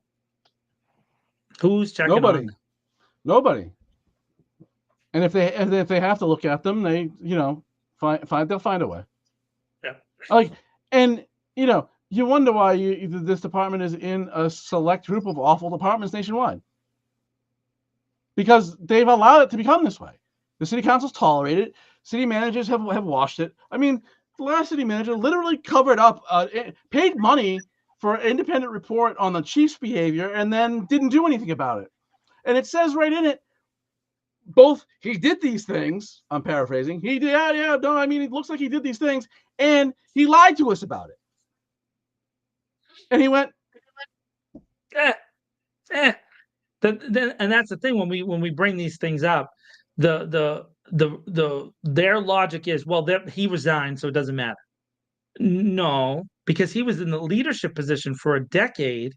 Who's checking on them? Nobody. And if they have to look at them, they they'll find a way. Yeah. You wonder why this department is in a select group of awful departments nationwide. because they've allowed it to become this way. The city councils tolerate it. City managers have washed it. I mean, the last city manager literally covered up, paid money for an independent report on the chief's behavior and then didn't do anything about it. And it says right in it, both he did these things, I'm paraphrasing, he did, no, I mean, it looks like he did these things, and he lied to us about it. And he went, and that's the thing when we bring these things up, their logic is, well, he resigned, so it doesn't matter. No, because he was in the leadership position for a decade,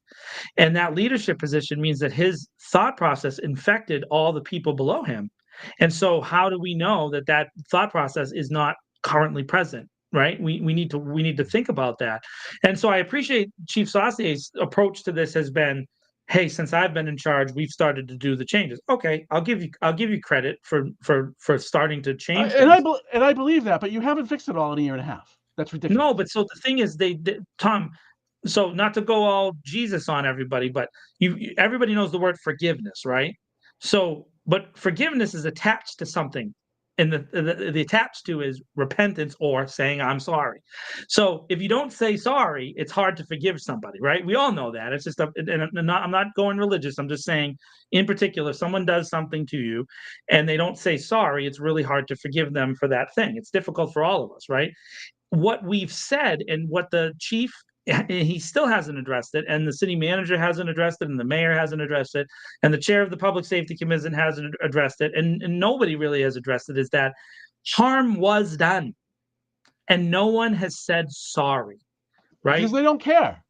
and that leadership position means that his thought process infected all the people below him. And so how do we know that thought process is not currently present? Right? We need to think about that. And so I appreciate Chief Sautier's approach to this has been, hey, since I've been in charge, we've started to do the changes. Okay, I'll give you credit for starting to change and things. I believe that, but you haven't fixed it all in a year and a half. That's ridiculous. No, but so the thing is, Tom. So not to go all Jesus on everybody, but everybody knows the word forgiveness, right? So, but forgiveness is attached to something, and the attached to is repentance or saying I'm sorry. So if you don't say sorry, it's hard to forgive somebody, right? We all know that. It's just I'm not going religious. I'm just saying, in particular, if someone does something to you and they don't say sorry, it's really hard to forgive them for that thing. It's difficult for all of us, right? What we've said and what the chief, he still hasn't addressed it, and the city manager hasn't addressed it, and the mayor hasn't addressed it, and the chair of the public safety commission hasn't addressed it, and nobody really has addressed it, is that harm was done and no one has said sorry, right? Because they don't care.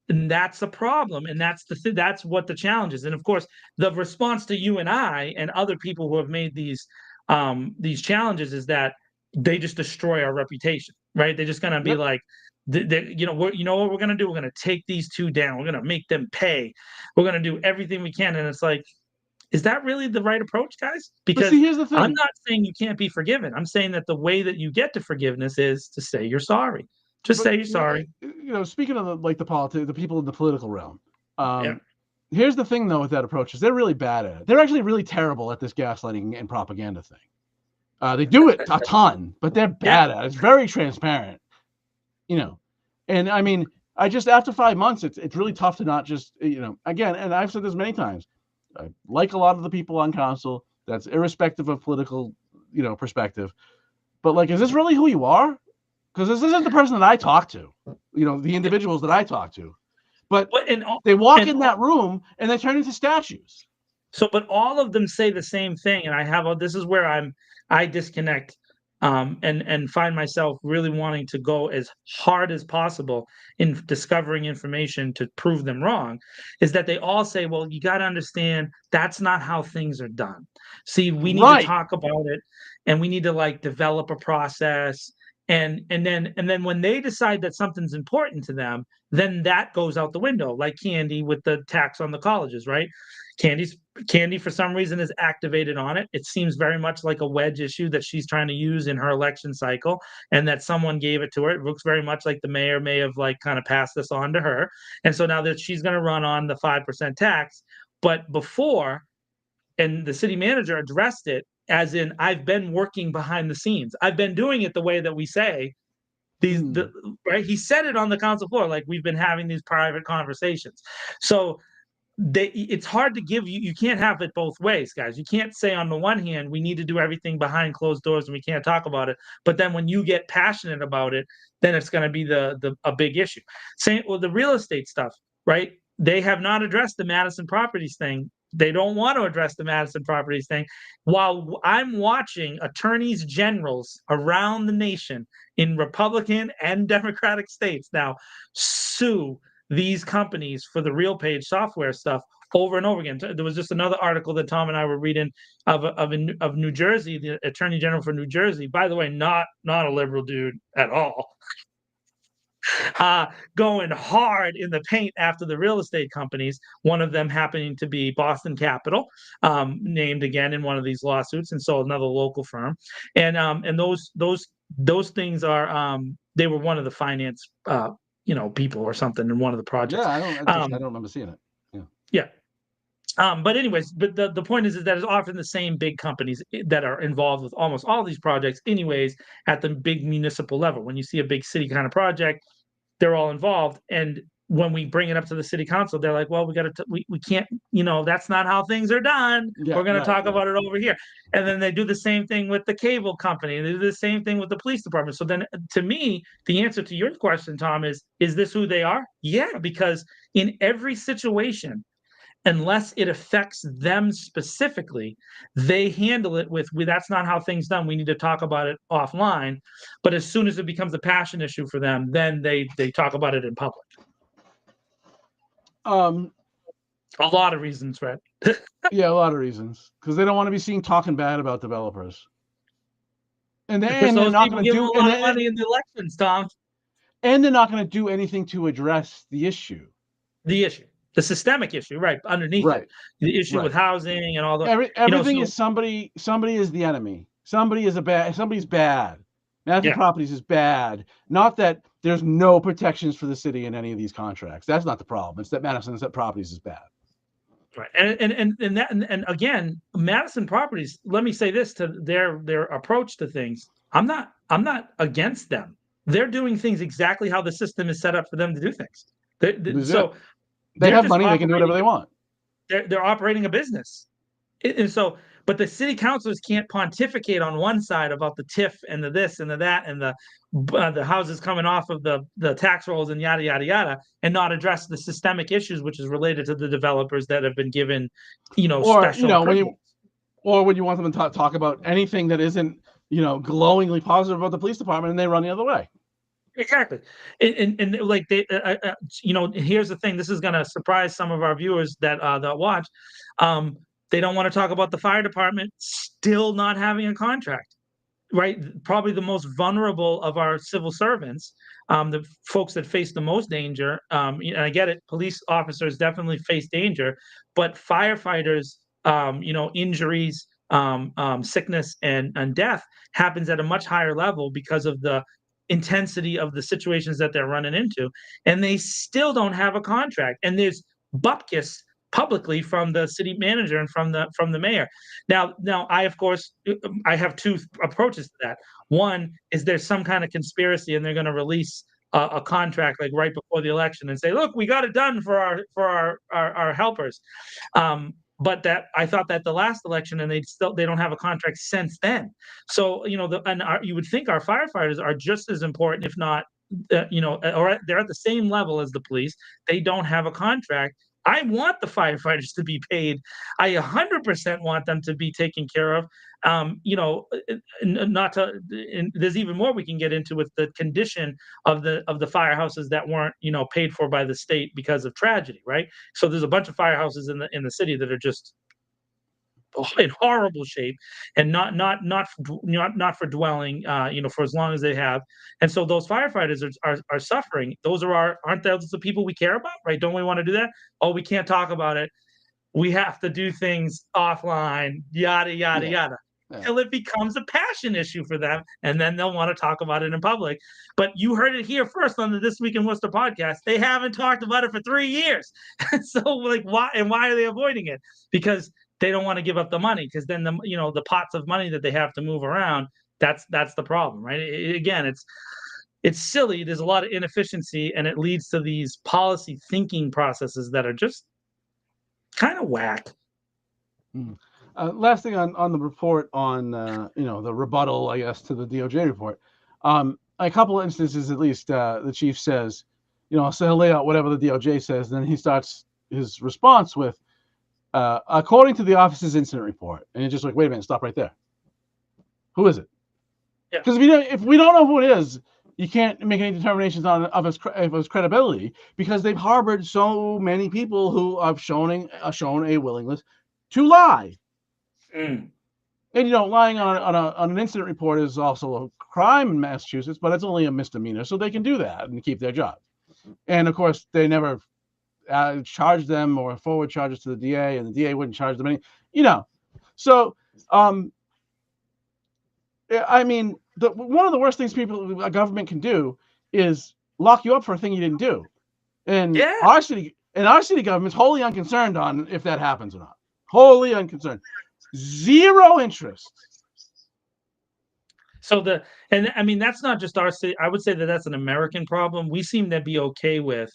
And that's the problem, and that's what the challenge is. And of course, the response to you and I and other people who have made these challenges is that they just destroy our reputation, right? They're just gonna be like, you know what we're gonna do? We're gonna take these two down. We're gonna make them pay. We're gonna do everything we can, and it's like, is that really the right approach, guys? Because see, here's the thing. I'm not saying you can't be forgiven. I'm saying that the way that you get to forgiveness is to say you're sorry. Just say you're sorry. Speaking of the people in the political realm, here's the thing though with that approach is they're really bad at it. They're actually really terrible at this gaslighting and propaganda thing. They do it a ton, but they're bad at it. It's very transparent, And I mean, after 5 months, it's really tough to not just, again, and I've said this many times, I like a lot of the people on council. That's irrespective of political, perspective. But is this really who you are? Because this isn't the person that I talk to, the individuals that I talk to. But they walk in that room and they turn into statues. So, but all of them say the same thing, and this is where I disconnect, and find myself really wanting to go as hard as possible in discovering information to prove them wrong, is that they all say, well, you got to understand that's not how things are done. See, we need to talk about it, and we need to develop a process. And then when they decide that something's important to them, then that goes out the window, like Candy with the tax on the colleges, right? Candy for some reason is activated on it. It seems very much like a wedge issue that she's trying to use in her election cycle, and that someone gave it to her. It looks very much like the mayor may have kind of passed this on to her. And so now that she's going to run on the 5% tax, but before, and the city manager addressed it, as in, I've been working behind the scenes. I've been doing it the way that we say. Right? He said it on the council floor, we've been having these private conversations. So it's hard to give you can't have it both ways, guys. You can't say on the one hand, we need to do everything behind closed doors and we can't talk about it. But then when you get passionate about it, then it's going to be a big issue. Same with the real estate stuff, right? They have not addressed the Madison Properties thing. They don't want to address the Madison Properties thing. While I'm watching attorneys generals around the nation in Republican and Democratic states now sue these companies for the RealPage software stuff over and over again. There was just another article that Tom and I were reading of New Jersey, the Attorney General for New Jersey, by the way, not a liberal dude at all, going hard in the paint after the real estate companies, one of them happening to be Boston Capital, named again in one of these lawsuits, and so another local firm. And those things are they were one of the finance people or something in one of the projects. Yeah, I don't remember seeing it. Yeah. But anyways, the point is that it's often the same big companies that are involved with almost all these projects anyways at the big municipal level. When you see a big city kind of project, they're all involved. And when we bring it up to the city council, they're like, well, we can't, that's not how things are done. Yeah, We're going right, to talk yeah. about it over here. And then they do the same thing with the cable company. They do the same thing with the police department. So then to me, the answer to your question, Tom, is this who they are? Yeah, because in every situation, unless it affects them specifically, they handle it with that's not how things done. We need to talk about it offline. But as soon as it becomes a passion issue for them, then they talk about it in public. A lot of reasons, Fred. Yeah, a lot of reasons. Because they don't want to be seen talking bad about developers. And Because they're those not people going to give them do a lot of money in the elections, Tom. And they're not going to do anything to address the issue. The systemic issue, right underneath it. The issue with housing and all the everything is somebody is the enemy. Somebody's bad. Madison Properties is bad. Not that there's no protections for the city in any of these contracts. That's not the problem. It's that Madison Properties is bad. Right. And again, Madison Properties, let me say this to their approach to things. I'm not against them. They're doing things exactly how the system is set up for them to do things. They have money, they can do whatever they want. They're operating a business. And so, but the city councilors can't pontificate on one side about the TIF and the this and the that and the houses coming off of the tax rolls and yada yada yada, and not address the systemic issues which is related to the developers that have been given, special. When you want them to talk about anything that isn't glowingly positive about the police department, and they run the other way. Exactly, and like they, here's the thing. This is going to surprise some of our viewers that watch. They don't want to talk about the fire department still not having a contract, right? Probably the most vulnerable of our civil servants, the folks that face the most danger. And I get it, police officers definitely face danger, but firefighters, injuries, sickness, and death happens at a much higher level because of the intensity of the situations that they're running into, and they still don't have a contract. And there's bupkis publicly from the city manager and from the mayor. Now I have two approaches to that. One is there's some kind of conspiracy and they're going to release a contract like right before the election and say, look, we got it done for our helpers. But that I thought that the last election, and they don't have a contract since then. So you would think our firefighters are just as important, if not, or they're at the same level as the police. They don't have a contract. I want the firefighters to be paid. I 100% want them to be taken care of. There's even more we can get into with the condition of the firehouses that weren't, paid for by the state because of tragedy, right? So there's a bunch of firehouses in the city that are just in horrible shape and not for dwelling, for as long as they have. And so those firefighters are suffering. Aren't those the people we care about, right? Don't we want to do that? Oh, we can't talk about it. We have to do things offline, yada, yada, yada. Till it becomes a passion issue for them, and then they'll want to talk about it in public. But you heard it here first on the This Week in Worcester podcast. They haven't talked about it for 3 years. So, why are they avoiding it? Because they don't want to give up the money, because then the pots of money that they have to move around, that's the problem, right? Again, it's silly. There's a lot of inefficiency, and it leads to these policy thinking processes that are just kind of whack. Last thing on the report on the rebuttal, I guess, to the DOJ report. A couple of instances, at least, the chief says, so he'll lay out whatever the DOJ says, and then he starts his response with, according to the office's incident report, and you're just like, wait a minute, stop right there. Who is it? Because if we don't know who it is, you can't make any determinations of his credibility, because they've harbored so many people who have shown a willingness to lie. And lying on an incident report is also a crime in Massachusetts, but it's only a misdemeanor, so they can do that and keep their job. And of course, they never charge them or forward charges to the DA, and the DA wouldn't charge them any. So I mean, one of the worst things a government can do is lock you up for a thing you didn't do. And our city And our city government's wholly unconcerned on if that happens or not. Wholly unconcerned. Zero interest. So and I mean, that's not just our city. I would say that that's an American problem. We seem to be okay with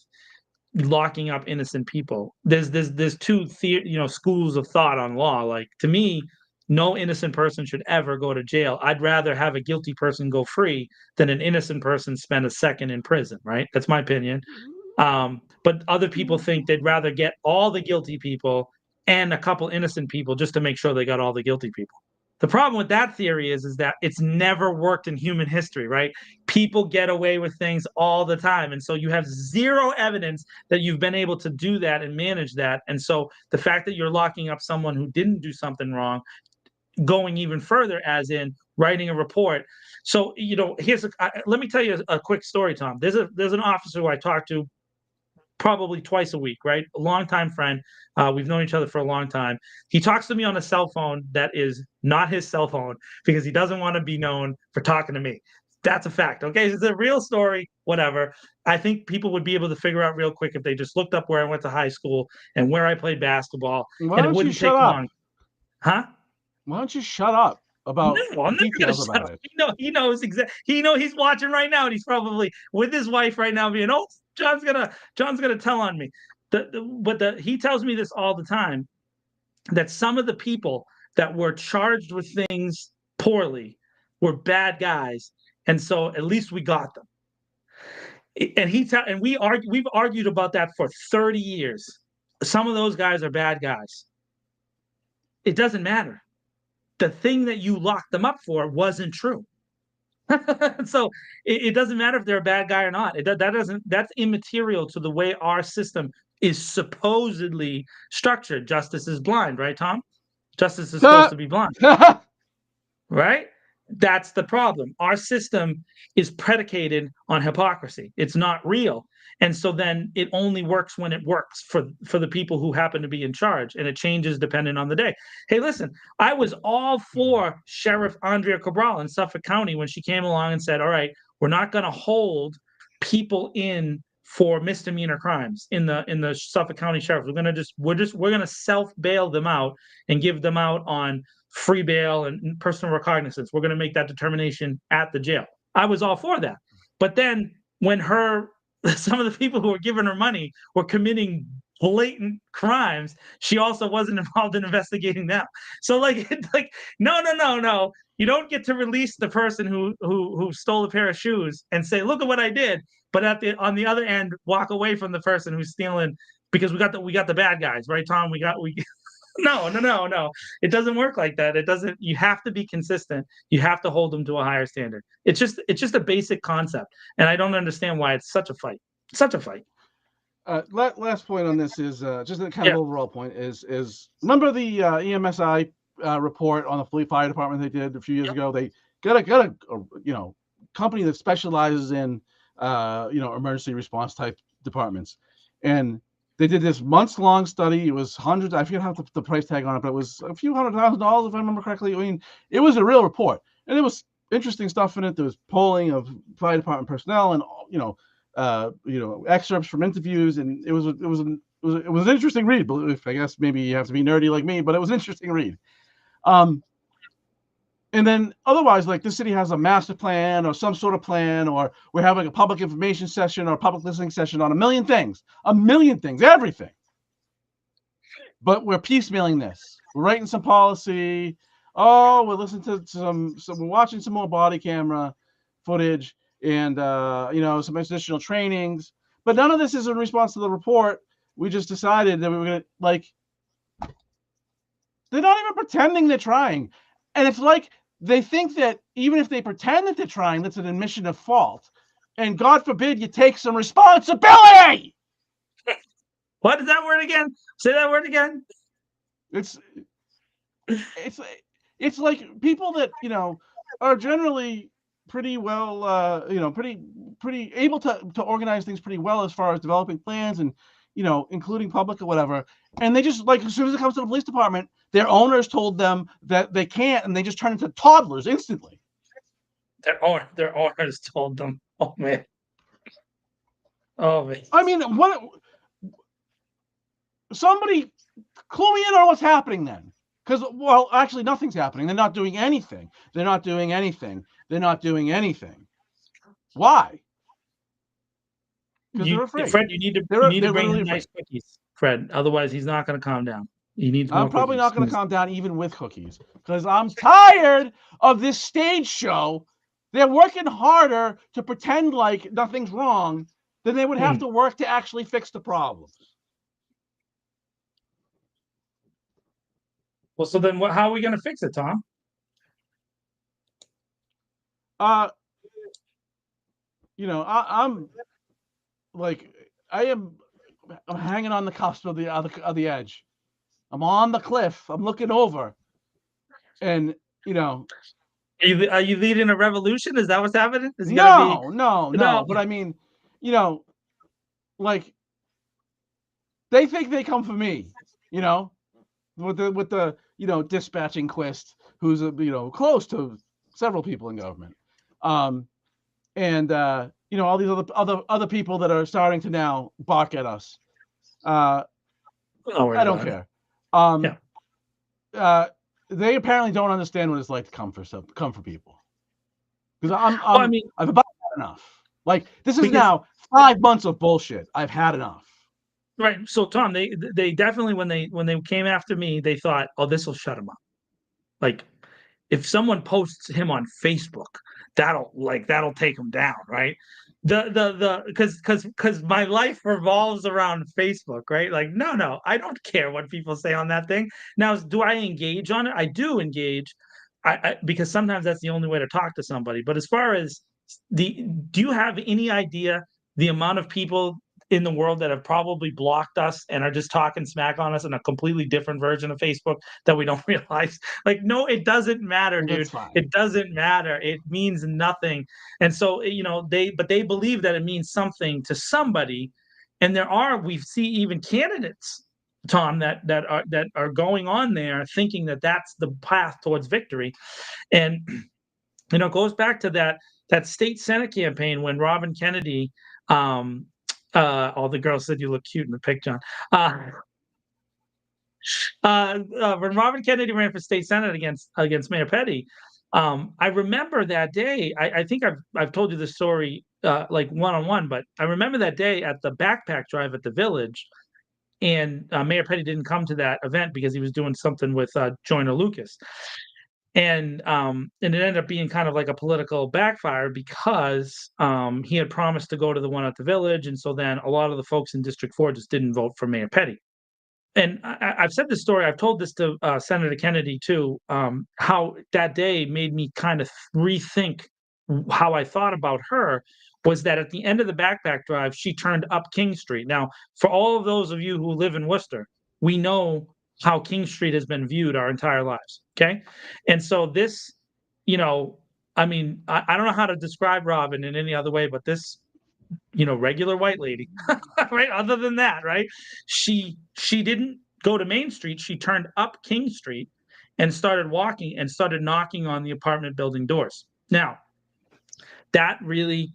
locking up innocent people. There's two schools of thought on law. Like, to me, no innocent person should ever go to jail. I'd rather have a guilty person go free than an innocent person spend a second in prison, right? That's my opinion. But other people think they'd rather get all the guilty people and a couple innocent people just to make sure they got all the guilty people. The problem with that theory is that it's never worked in human history, right? People get away with things all the time. And so you have zero evidence that you've been able to do that and manage that. And so the fact that you're locking up someone who didn't do something wrong, going even further, as in writing a report. So, let me tell you a quick story, Tom. There's an officer who I talked to probably twice a week, right? A longtime friend. We've known each other for a long time. He talks to me on a cell phone that is not his cell phone because he doesn't want to be known for talking to me. That's a fact. Okay. It's a real story, whatever. I think people would be able to figure out real quick if they just looked up where I went to high school and where I played basketball. Why and it wouldn't take long. Huh? Why don't you shut up about details about it? He knows exactly. He's watching right now, and he's probably with his wife right now, being, "Oh, John's gonna tell on me." He tells me this all the time, that some of the people that were charged with things poorly were bad guys, and so at least we got them. And we've argued about that for 30 years. Some of those guys are bad guys. It doesn't matter. The thing that you locked them up for wasn't true. So it doesn't matter if they're a bad guy or not. That's immaterial to the way our system is supposedly structured. Justice is blind, right, Tom? Justice is supposed to be blind, right? That's the problem. Our system is predicated on hypocrisy. It's not real. And so then it only works when it works for the people who happen to be in charge, and it changes depending on the day. Hey, listen, I was all for Sheriff Andrea Cabral in Suffolk County when she came along and said, all right, we're not going to hold people in for misdemeanor crimes in the Suffolk County Sheriff. We're going to self bail them out and give them out on free bail and personal recognizance. We're going to make that determination at the jail. I was all for that. But then when some of the people who were giving her money were committing blatant crimes, she also wasn't involved in investigating them. So no. You don't get to release the person who stole a pair of shoes and say, look at what I did. But on the other end, walk away from the person who's stealing, because we got the bad guys, right, Tom? No. It doesn't work like that. It doesn't. You have to be consistent. You have to hold them to a higher standard. It's just a basic concept, and I don't understand why it's such a fight. Such a fight. Last point on this is just a kind of overall point is remember the EMSI report on the Fleet Fire Department they did a few years ago? They got a company that specializes in emergency response type departments, and they did this months-long study. It was hundreds. I forget how the price tag on it, but it was a few $100,000 if I remember correctly. I mean, it was a real report, and there was interesting stuff in it. There was polling of fire department personnel, and excerpts from interviews, and it was an interesting read. I guess maybe you have to be nerdy like me, but it was an interesting read. And then otherwise, like, the city has a master plan or some sort of plan, or we're having a public information session or a public listening session on a million things, everything. But we're piecemealing this. We're writing some policy. Oh, we're listening to we're watching some more body camera footage and, some additional trainings. But none of this is in response to the report. We just decided that we were going to, they're not even pretending they're trying. And it's like, they think that even if they pretend that they're trying, that's an admission of fault. And God forbid you take some responsibility. What is that word again? Say that word again. It's like people that, are generally pretty well, pretty able to organize things pretty well as far as developing plans and, including public or whatever. And they just, like, as soon as it comes to the police department, their owners told them that they can't, and they just turn into toddlers instantly. Their owners told them. Oh man. I mean, somebody clue me in on what's happening then. Because, well, actually, nothing's happening. They're not doing anything. They're not doing anything. They're not doing anything. Why? Because they're afraid. Fred, you need to bring him nice cookies, Fred. Otherwise, he's not going to calm down. He needs more I'm probably cookies. not going to calm down even with cookies because I'm tired of this stage show. They're working harder to pretend like nothing's wrong than they would have to work to actually fix the problems. Well, so then how are we going to fix it, Tom? I'm hanging on the cusp of the edge. I'm on the cliff. I'm looking over, and are you leading a revolution? Is that what's happening? Is no. But I mean, like they think they come for me, with the dispatching Quist, who's close to several people in government, and all these other people that are starting to now bark at us. I don't care. They apparently don't understand what it's like to come for people. Because I've about had enough. Like this is now 5 months of bullshit. I've had enough. Right. So Tom, they definitely when they came after me, they thought, oh, this will shut him up. Like if someone posts him on Facebook, that'll take him down, right? Because my life revolves around Facebook, right? Like, no, I don't care what people say on that thing. Now, do I engage on it? I do engage, because sometimes that's the only way to talk to somebody. But as far as do you have any idea the amount of people in the world that have probably blocked us and are just talking smack on us in a completely different version of Facebook that we don't realize? Like, no, it doesn't matter, dude. It doesn't matter. It means nothing. And so, they believe that it means something to somebody. And we see even candidates, Tom, that are going on there thinking that that's the path towards victory. And, it goes back to that state Senate campaign when Robin Kennedy, all the girls said you look cute in the pic, John. When Robin Kennedy ran for state senate against Mayor Petty, I remember that day. I think I've told you the story like one-on-one, but I remember that day at the backpack drive at the Village, and Mayor Petty didn't come to that event because he was doing something with Joyner Lucas. And it ended up being kind of like a political backfire because he had promised to go to the one at the Village. And so then a lot of the folks in District 4 just didn't vote for Mayor Petty. And I've said this story. I've told this to Senator Kennedy, too, how that day made me kind of rethink how I thought about her. Was that at the end of the backpack drive, she turned up King Street. Now, for all of those of you who live in Worcester, we know how King Street has been viewed our entire lives. Okay. And so this, I don't know how to describe Robin in any other way, but this, regular white lady, right? Other than that, right? She didn't go to Main Street. She turned up King Street and started walking and started knocking on the apartment building doors. Now, that really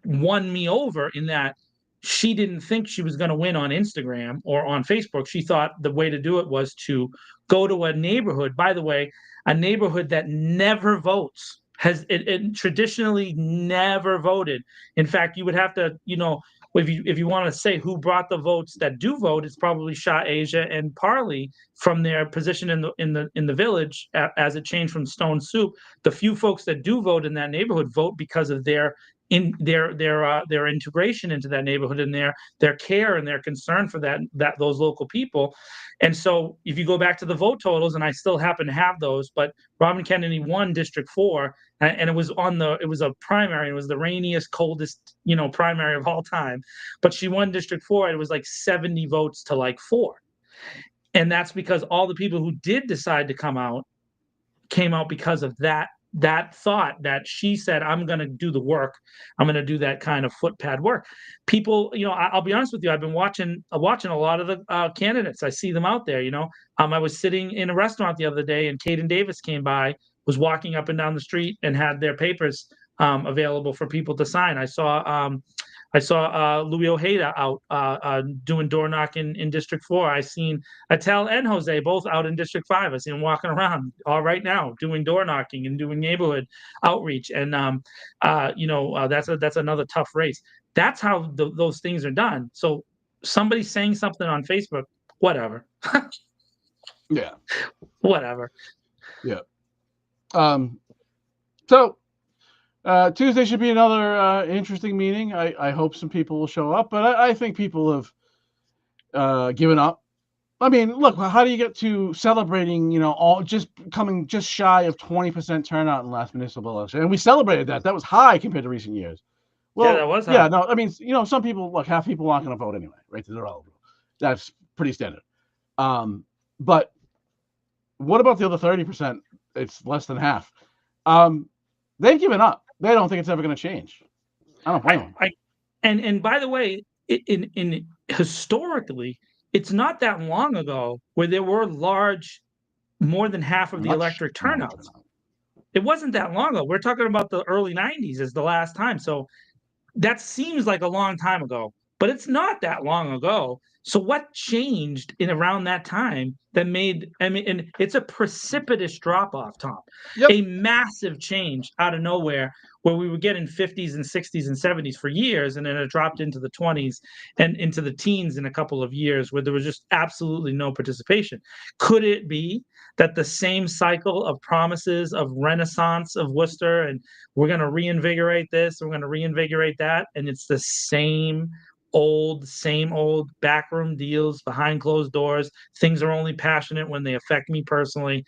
won me over in that she didn't think she was going to win on Instagram or on Facebook. She thought the way to do it was to go to a neighborhood, by the way, a neighborhood that never votes, it traditionally never voted. In fact, you would have to, if you want to say who brought the votes that do vote, it's probably Shah Asia and Parley from their position in the Village as it changed from Stone Soup. The few folks that do vote in that neighborhood vote because of their integration into that neighborhood and their care and their concern for those local people. And so if you go back to the vote totals, and I still happen to have those, but Robin Kennedy won District 4, and it was a primary. It was the rainiest, coldest, primary of all time. But she won District 4. It was like 70 votes to like 4. And that's because all the people who did decide to come out came out because of that thought that she said, I'm going to do the work. I'm going to do that kind of footpad work. People, I'll be honest with you. I've been watching a lot of the candidates. I see them out there, I was sitting in a restaurant the other day and Caden Davis came by, was walking up and down the street and had their papers available for people to sign. I saw I saw Louis Ojeda out doing door knocking in District 4. I seen Attell and Jose both out in District 5. I see them walking around all right now doing door knocking and doing neighborhood outreach. And that's another tough race. That's how those things are done. So somebody saying something on Facebook, whatever. Yeah. Whatever. Yeah. So Tuesday should be another interesting meeting. I hope some people will show up, but I think people have given up. I mean, look, how do you get to celebrating, all just coming just shy of 20% turnout in the last municipal election? And we celebrated that. That was high compared to recent years. Well, Yeah, that was high. Yeah, no, I mean, some people, look, half people aren't going to vote anyway, right? They're eligible. That's pretty standard. But what about the other 30%? It's less than half. They've given up. They don't think it's ever going to change. I don't blame them. And by the way, in historically, it's not that long ago where there were more than half of the electric turnouts. It wasn't that long ago. We're talking about the early 90s is the last time. So that seems like a long time ago, but it's not that long ago. So what changed in around that time that and it's a precipitous drop off, Tom. Yep. A massive change out of nowhere where we were getting 50s and 60s and 70s for years, and then it dropped into the 20s and into the teens in a couple of years where there was just absolutely no participation. Could it be that the same cycle of promises of renaissance of Worcester and we're going to reinvigorate this, we're going to reinvigorate that, and it's the same old backroom deals behind closed doors. Things are only passionate when they affect me personally.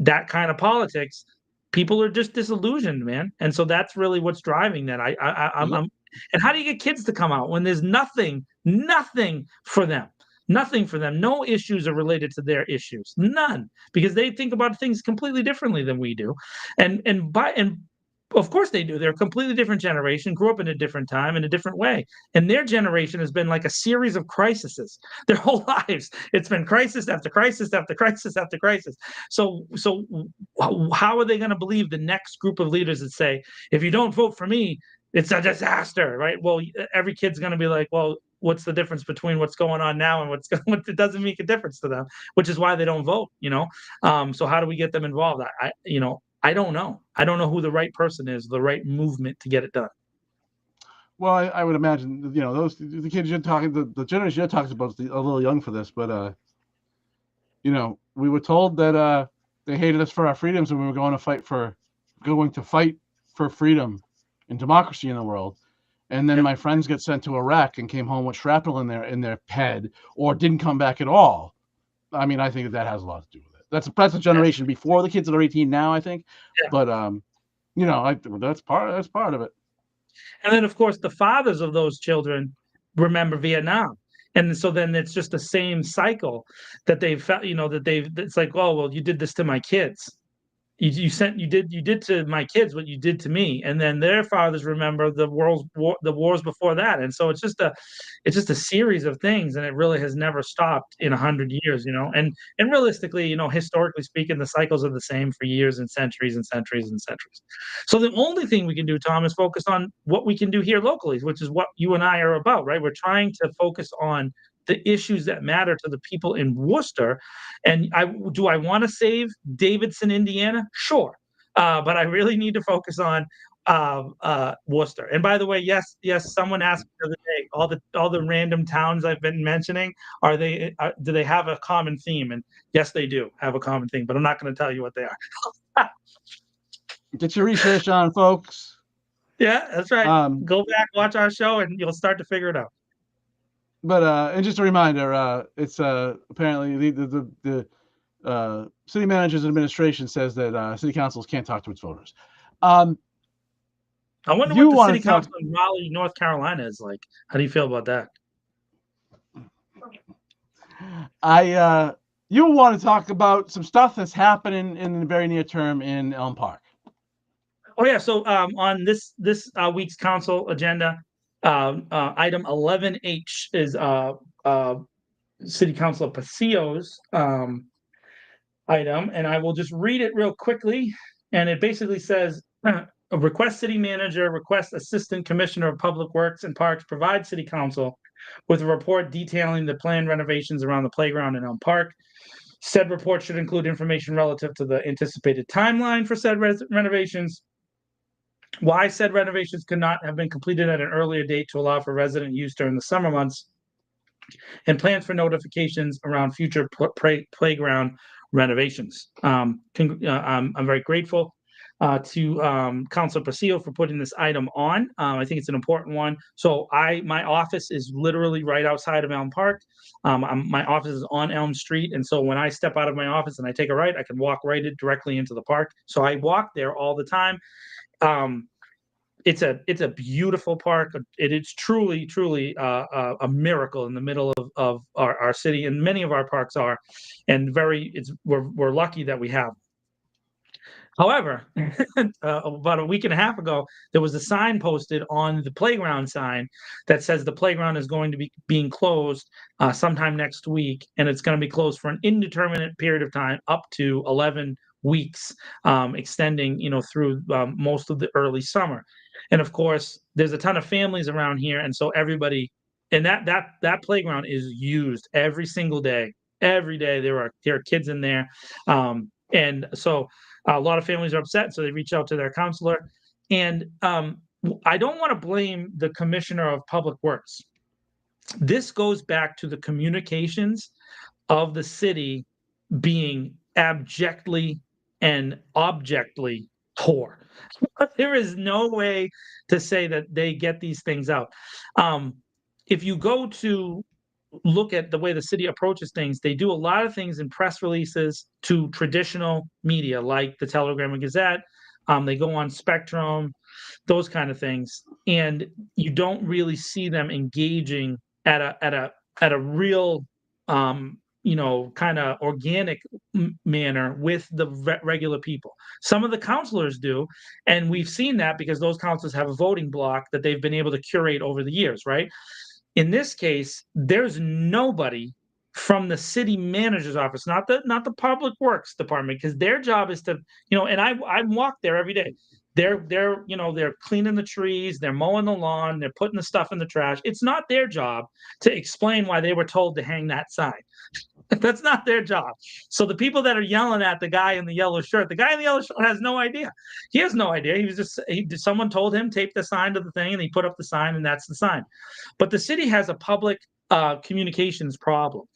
That kind of politics, people are just disillusioned, man. And so that's really what's driving that. And how do you get kids to come out when there's nothing for them? Nothing for them. No issues are related to their issues. None, because they think about things completely differently than we do. And of course they do. They're a completely different generation, grew up in a different time in a different way. And their generation has been like a series of crises their whole lives. It's been crisis after crisis after crisis after crisis. So how are they going to believe the next group of leaders that say, if you don't vote for me, it's a disaster, right? Well, every kid's going to be like, well, what's the difference between what's going on now and what it doesn't make a difference to them, which is why they don't vote, So how do we get them involved? I don't know. I don't know who the right person is, the right movement to get it done. Well, I would imagine, the kids you're talking, the generation you're talking about is a little young for this, but, we were told that they hated us for our freedoms and we were going to fight for freedom and democracy in the world. And then my friends get sent to Iraq and came home with shrapnel in their head or didn't come back at all. I mean, I think that has a lot to do with it. That's a generation before the kids that are 18 now, I think. Yeah. But that's part of it. And then, of course, the fathers of those children remember Vietnam, and so then it's just the same cycle that they've felt. It's like, oh well, you did this to my kids. You did to my kids what you did to me, and then their fathers remember the wars before that, and so it's just a series of things, and it really has never stopped in 100 years, and realistically, historically speaking, the cycles are the same for years and centuries and centuries and centuries. So the only thing we can do, Tom, is focus on what we can do here locally, which is what you and I are about, right? We're trying to focus on the issues that matter to the people in Worcester. And do I want to save Davidson, Indiana? Sure. But I really need to focus on Worcester. And by the way, yes, someone asked me the other day, all the random towns I've been mentioning, do they have a common theme? And yes, they do have a common theme, but I'm not going to tell you what they are. Get your research on, folks. Yeah, that's right. Go back, watch our show, and you'll start to figure it out. But and just a reminder, it's apparently the city manager's administration says that city councils can't talk to its voters. I wonder what the city council in Raleigh, North Carolina is like. How do you feel about that? You want to talk about some stuff that's happening in the very near term in Elm Park. Oh yeah, so on this week's council agenda, item 11H is City Councilor Pasillo's item, and I will just read it real quickly. And it basically says, request city manager, request assistant commissioner of public works and parks, provide city council with a report detailing the planned renovations around the playground in Elm Park. Said report should include information relative to the anticipated timeline for said renovations, why said renovations could not have been completed at an earlier date to allow for resident use during the summer months, and plans for notifications around future playground renovations. I'm very grateful to Councilor Pasillo for putting this item on. I think it's an important one. So my office is literally right outside of Elm Park. My office is on Elm Street, and so when I step out of my office and I take a right, I can walk directly into the park. So I walk there all the time. It's a beautiful park. It is truly a miracle in the middle of our city, and many of our parks are, and we're lucky that we have. However, about a week and a half ago, there was a sign posted on the playground sign that says the playground is going to be being closed sometime next week, and it's going to be closed for an indeterminate period of time, up to 11 weeks, extending, through most of the early summer. And of course, there's a ton of families around here, and so everybody, and that playground is used every single day. Every day there are kids in there, and so a lot of families are upset, so they reach out to their counselor. And I don't want to blame the commissioner of public works. This goes back to the communications of the city being abjectly and objectly poor. There is no way to say that they get these things out. If you go to look at the way the city approaches things, they do a lot of things in press releases to traditional media like the Telegram and Gazette. They go on Spectrum, those kind of things, and you don't really see them engaging at a real kind of organic manner with the regular people. Some of the counselors do, and we've seen that because those counselors have a voting block that they've been able to curate over the years, right? In this case, there's nobody from the city manager's office, not the public works department, because their job is to, and I walk there every day. They're cleaning the trees, they're mowing the lawn, they're putting the stuff in the trash. It's not their job to explain why they were told to hang that sign. That's not their job. So the people that are yelling at the guy in the yellow shirt, the guy in the yellow shirt has no idea. He has no idea. He was just, someone told him, tape the sign to the thing, and he put up the sign, and that's the sign. But the city has a public communications problem,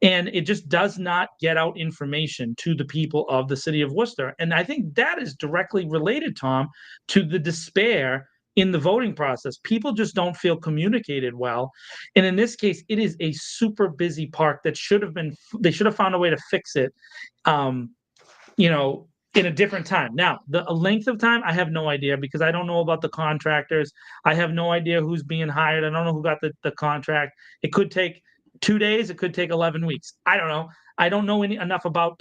and it just does not get out information to the people of the city of Worcester. And I think that is directly related, Tom, to the despair in the voting process. People just don't feel communicated well. And in this case, it is a super busy park that they should have found a way to fix it, in a different time. Now, the length of time, I have no idea, because I don't know about the contractors. I have no idea who's being hired. I don't know who got the contract. It could take 2 days. It could take 11 weeks. I don't know. I don't know enough about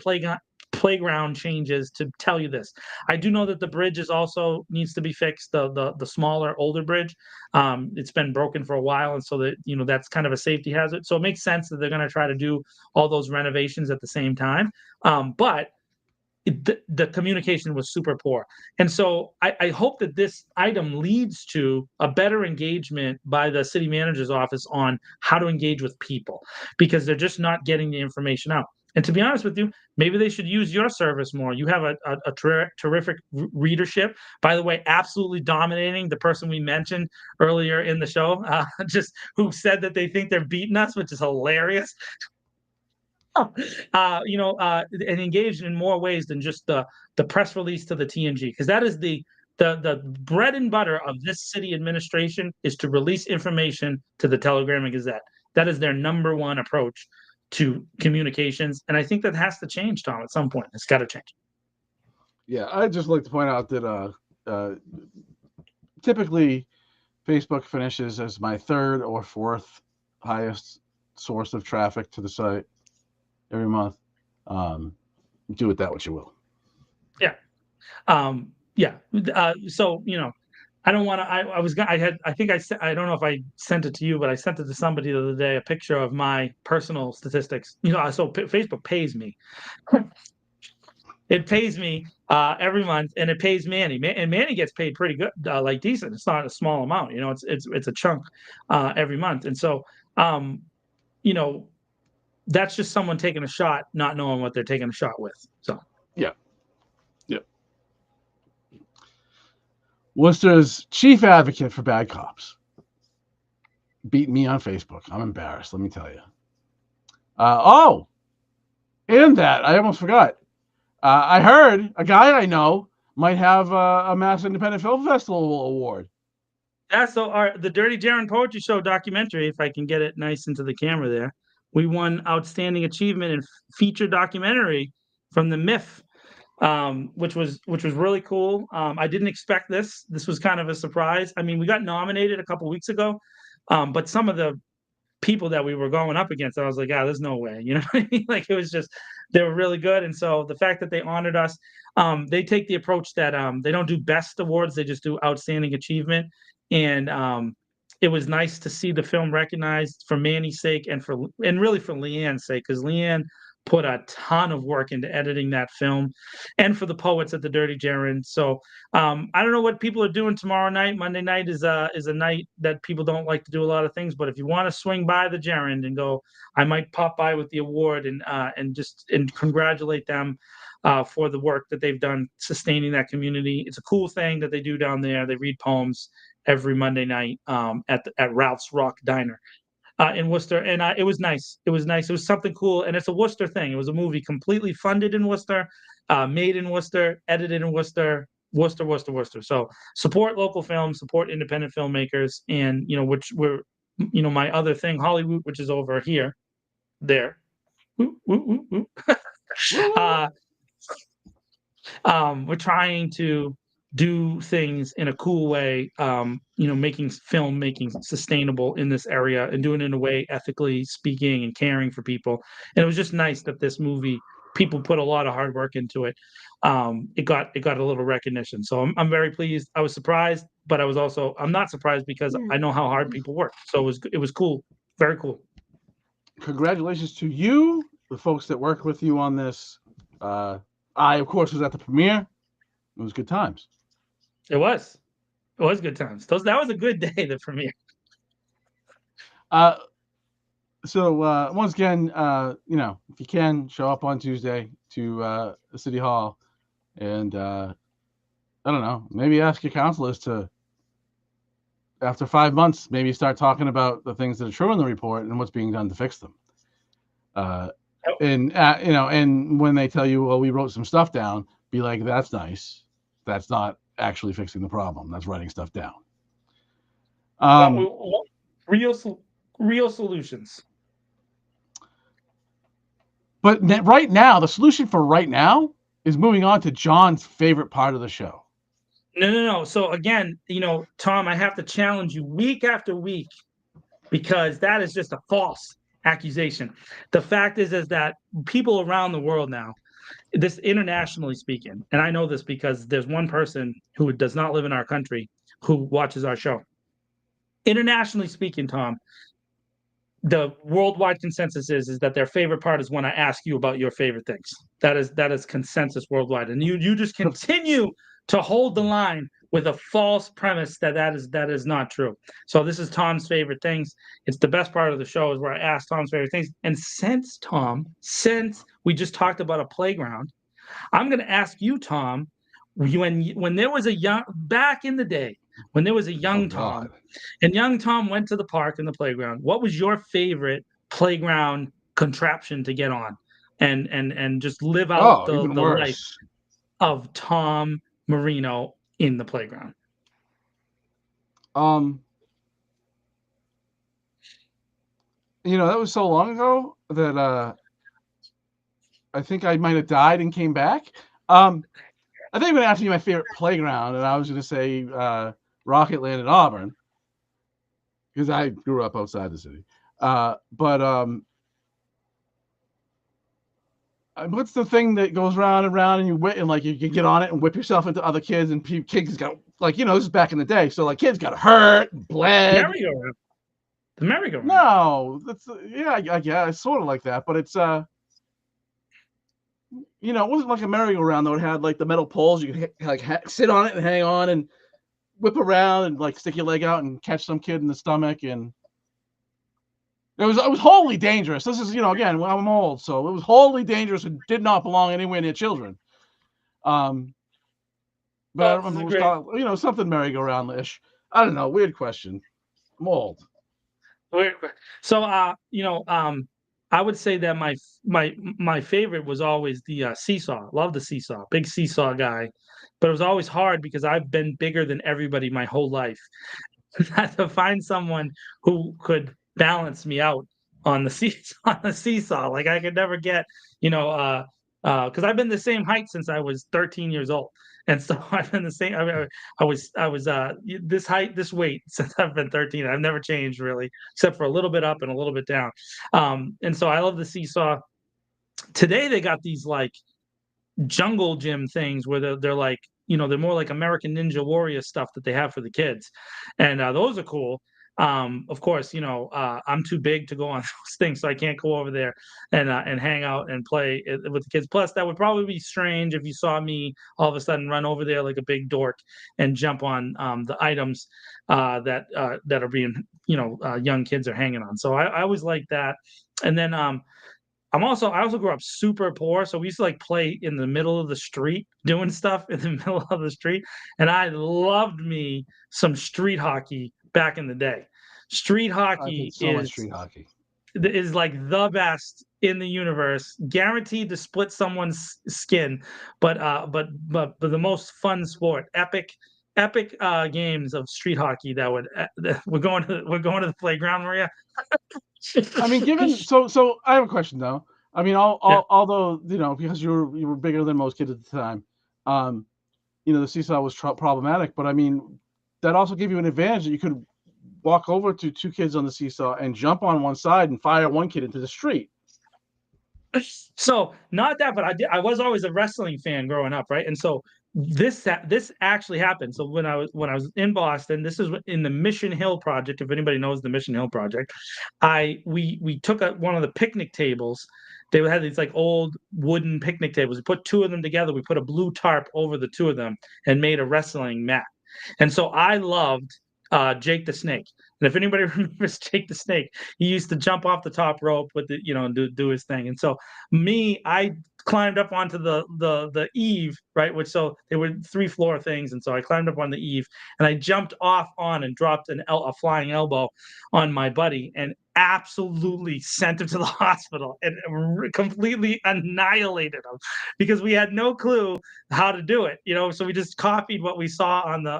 playground changes to tell you this. I do know that the bridge also needs to be fixed, the smaller, older bridge. It's been broken for a while, and so that that's kind of a safety hazard. So it makes sense that they're going to try to do all those renovations at the same time. But the communication was super poor. And so I hope that this item leads to a better engagement by the city manager's office on how to engage with people, because they're just not getting the information out. And to be honest with you, maybe they should use your service more. You have a terrific readership. By the way, absolutely dominating the person we mentioned earlier in the show, just who said that they think they're beating us, which is hilarious. And engaged in more ways than just the press release to the TNG, because that is the bread and butter of this city administration, is to release information to the Telegram and Gazette. That is their number one approach to communications, and I think that has to change, Tom. At some point, it's got to change. Yeah, I'd just like to point out that typically Facebook finishes as my third or fourth highest source of traffic to the site every month. Do with that what you will. Yeah. So, I don't want to, I don't know if I sent it to you, but I sent it to somebody the other day, a picture of my personal statistics. So Facebook pays me. it pays me every month, and it pays Manny. And Manny gets paid pretty good, like decent. It's not a small amount, it's a chunk every month. And so, you know, that's just someone taking a shot, not knowing what they're taking a shot with. So yeah. Worcester's chief advocate for bad cops beat me on Facebook. I'm embarrassed, let me tell you. And that I almost forgot. I heard a guy I know might have a Mass Independent Film Festival award. Yeah, so the Dirty Jaren Poetry Show documentary, if I can get it nice into the camera there, we won Outstanding Achievement in Feature Documentary from the MIF, which was really cool. I didn't expect this. This was kind of a surprise. I mean, we got nominated a couple weeks ago, but some of the people that we were going up against, I was like, there's no way. You know what I mean? Like, it was just, they were really good. And so the fact that they honored us, they take the approach that they don't do best awards, they just do outstanding achievement. And it was nice to see the film recognized for Manny's sake and really for Leanne's sake, because Leanne put a ton of work into editing that film, and for the poets at the Dirty Jaren. So I don't know what people are doing tomorrow night. Monday night is a night that people don't like to do a lot of things, but if you want to swing by the Jaren and go, I might pop by with the award and congratulate them for the work that they've done sustaining that community. It's a cool thing that they do down there. They read poems every Monday night at Ralph's Rock Diner in Worcester, and it was nice. It was nice. It was something cool, and it's a Worcester thing. It was a movie completely funded in Worcester, made in Worcester, edited in Worcester. Worcester. So support local films, support independent filmmakers, and which we're, my other thing, Hollywood, which is over here, there. We're trying to do things in a cool way, making filmmaking sustainable in this area and doing it in a way ethically speaking and caring for people. And it was just nice that this movie, people put a lot of hard work into it. It got a little recognition. So I'm very pleased. I was surprised, but I'm not surprised because I know how hard people work. So it was cool. Very cool. Congratulations to you, the folks that worked with you on this. I, of course, was at the premiere. It was good times. It was good times. That was a good day, the premiere. So once again, if you can, show up on Tuesday to the City Hall, and I don't know, maybe ask your counselors to, after 5 months, maybe start talking about the things that are true in the report and what's being done to fix them. And when they tell you, well, we wrote some stuff down, be like, that's nice. That's not actually fixing the problem. That's writing stuff down. Real solutions. But right now, the solution for right now is moving on to John's favorite part of the show. No. So again, Tom, I have to challenge you week after week, because that is just a false accusation. The fact is that people around the world now, this internationally speaking, and I know this because there's one person who does not live in our country who watches our show. Internationally speaking, Tom, the worldwide consensus is that their favorite part is when I ask you about your favorite things. That is consensus worldwide, and you just continue to hold the line with a false premise that is not true. So this is Tom's favorite things. It's the best part of the show, is where I ask Tom's favorite things. And since we just talked about a playground, I'm going to ask you, Tom, when there was back in the day, when there was a young Tom, and young Tom went to the park and the playground, what was your favorite playground contraption to get on and just live out the life of Tom Marino in the playground? That was so long ago that I think I might have died and came back. I think I'm going to ask you my favorite playground, and I was going to say Rocket Land in Auburn, because I grew up outside the city. What's the thing that goes round and round, and you can get on it and whip yourself into other kids, and kids got this is back in the day, so kids got hurt, bled. Merry-go-round. The merry-go-round. No, that's I guess it's sort of like that, but it's you know, it wasn't like a merry-go-round though. It had like the metal poles. You could sit on it and hang on and whip around and like stick your leg out and catch some kid in the stomach. And it was wholly dangerous. This is, you know, again, I'm old, so it was wholly dangerous and did not belong anywhere near children. But I don't remember it was called, you know, something merry-go-round-ish. I don't know. Weird question. I'm old. So, you know, I would say that my favorite was always the seesaw. Love the seesaw. Big seesaw guy. But it was always hard because I've been bigger than everybody my whole life. I had to find someone who could balance me out on the seesaw. Like I could never get, you know, because I've been the same height since I was 13 years old, and so I've been the same. I was this height, this weight since I've been 13. I've never changed really, except for a little bit up and a little bit down. And so I love the seesaw. Today they got these like jungle gym things where they're like, you know, they're more like American Ninja Warrior stuff that they have for the kids, and those are cool. Of course, you know, I'm too big to go on those things, so I can't go over there and hang out and play with the kids. Plus, that would probably be strange if you saw me all of a sudden run over there like a big dork and jump on the items that are being, you know, young kids are hanging on. So I always like that. And then I also grew up super poor, so we used to like play in the middle of the street, doing stuff in the middle of the street, and I loved me some street hockey back in the day. Street I hockey played so much street hockey. is like the best in the universe, guaranteed to split someone's skin, but the most fun sport, epic games of street hockey that would we're going to the playground, Maria. I mean, so I have a question though. I mean, although, you know, because you were bigger than most kids at the time, you know, the seesaw was problematic, but I mean, that also gave you an advantage that you could walk over to two kids on the seesaw and jump on one side and fire one kid into the street. So not that, but I was always a wrestling fan growing up, right? And so this actually happened. So when I was in Boston, this is in the Mission Hill project. If anybody knows the Mission Hill project, we took one of the picnic tables. They had these like old wooden picnic tables. We put two of them together. We put a blue tarp over the two of them and made a wrestling mat. And so I loved Jake the Snake. And if anybody remembers Jake the Snake, he used to jump off the top rope with the, you know, and do his thing. And so I climbed up onto the eave, right? Which, so there were 3-floor things, and so I climbed up on the eave and I jumped off on and dropped a flying elbow on my buddy and absolutely sent him to the hospital and completely annihilated him because we had no clue how to do it, you know. So we just copied what we saw on the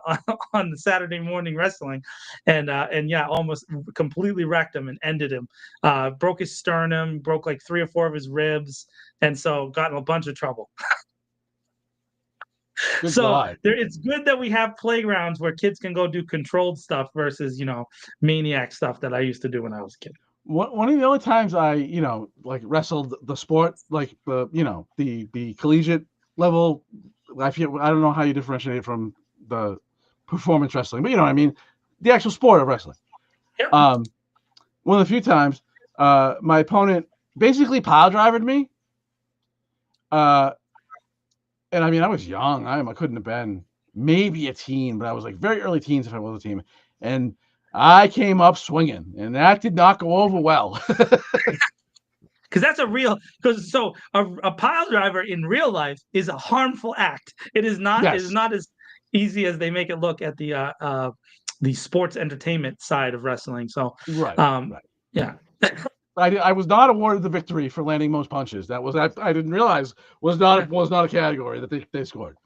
on the Saturday morning wrestling, and yeah, almost completely wrecked him and ended him. Broke his sternum, broke like 3 or 4 of his ribs, and so got in a bunch of trouble. So it's good that we have playgrounds where kids can go do controlled stuff versus, you know, maniac stuff that I used to do when I was a kid. One of the only times I, you know, like wrestled the sport, like the, you know, the collegiate level, I don't know how you differentiate it from the performance wrestling, but you know what I mean, the actual sport of wrestling. Yep. One of the few times, my opponent basically pile drivered me. And I mean, I was young. I couldn't have been maybe a teen, but I was like very early teens if I was a teen. And I came up swinging, and that did not go over well. Because that's a pile driver in real life is a harmful act. It is not. Yes. It is not as easy as they make it look at the sports entertainment side of wrestling. So right. Yeah. I was not awarded the victory for landing most punches. That was I didn't realize was not a category that they scored.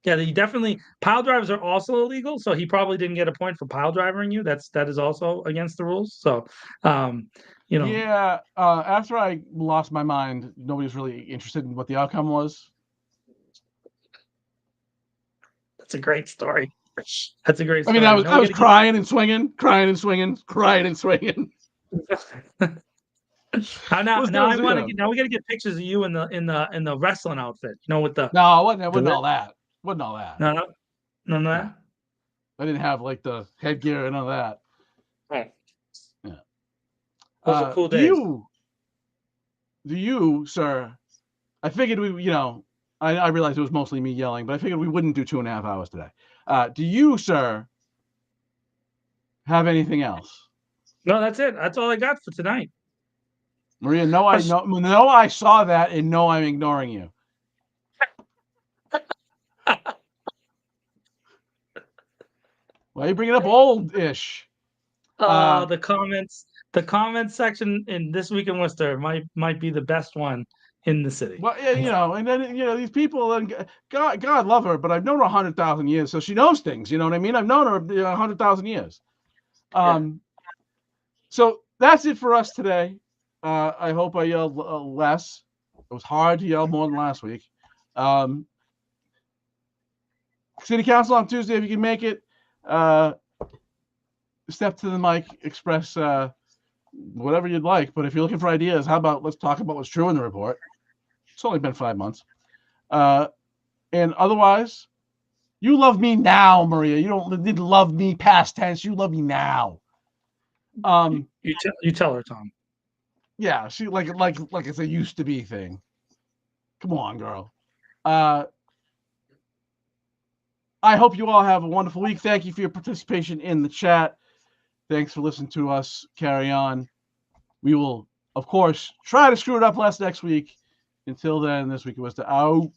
Yeah, you definitely, pile drivers are also illegal, so he probably didn't get a point for pile driving you. That is also against the rules. So, you know. Yeah. After I lost my mind, nobody's really interested in what the outcome was. That's a great story. That's a great story. I mean, I was crying and swinging. Now we got to get pictures of you in the wrestling outfit. You know, with the no, it wasn't all that. Wasn't all that. No, none of that. I didn't have like the headgear and none of that. Right. Yeah. Those are cool days. Do you, sir, I figured I realized it was mostly me yelling, but I figured we wouldn't do 2.5 hours today. Do you, sir, have anything else? No, that's it. That's all I got for tonight. Maria, no, I saw that, and no, I'm ignoring you. Why are you bringing up old-ish? The comments section in This Week in Worcester might be the best one in the city. Well, yeah, and then these people, and God love her, but I've known her 100,000 years, so she knows things. You know what I mean? I've known her 100,000 years. So that's it for us today. I hope I yelled less. It was hard to yell more than last week. City Council on Tuesday, if you can make it. Step to the mic, express whatever you'd like. But if you're looking for ideas, how about let's talk about what's true in the report. It's only been 5 months. And otherwise, you love me now, Maria. You don't need to love me past tense. You love me now. You tell her, Tom. Yeah, she like it's a used to be thing. Come on, girl. I hope you all have a wonderful week. Thank you for your participation in the chat. Thanks for listening to us carry on. We will, of course, try to screw it up less next week. Until then, This Week it was out.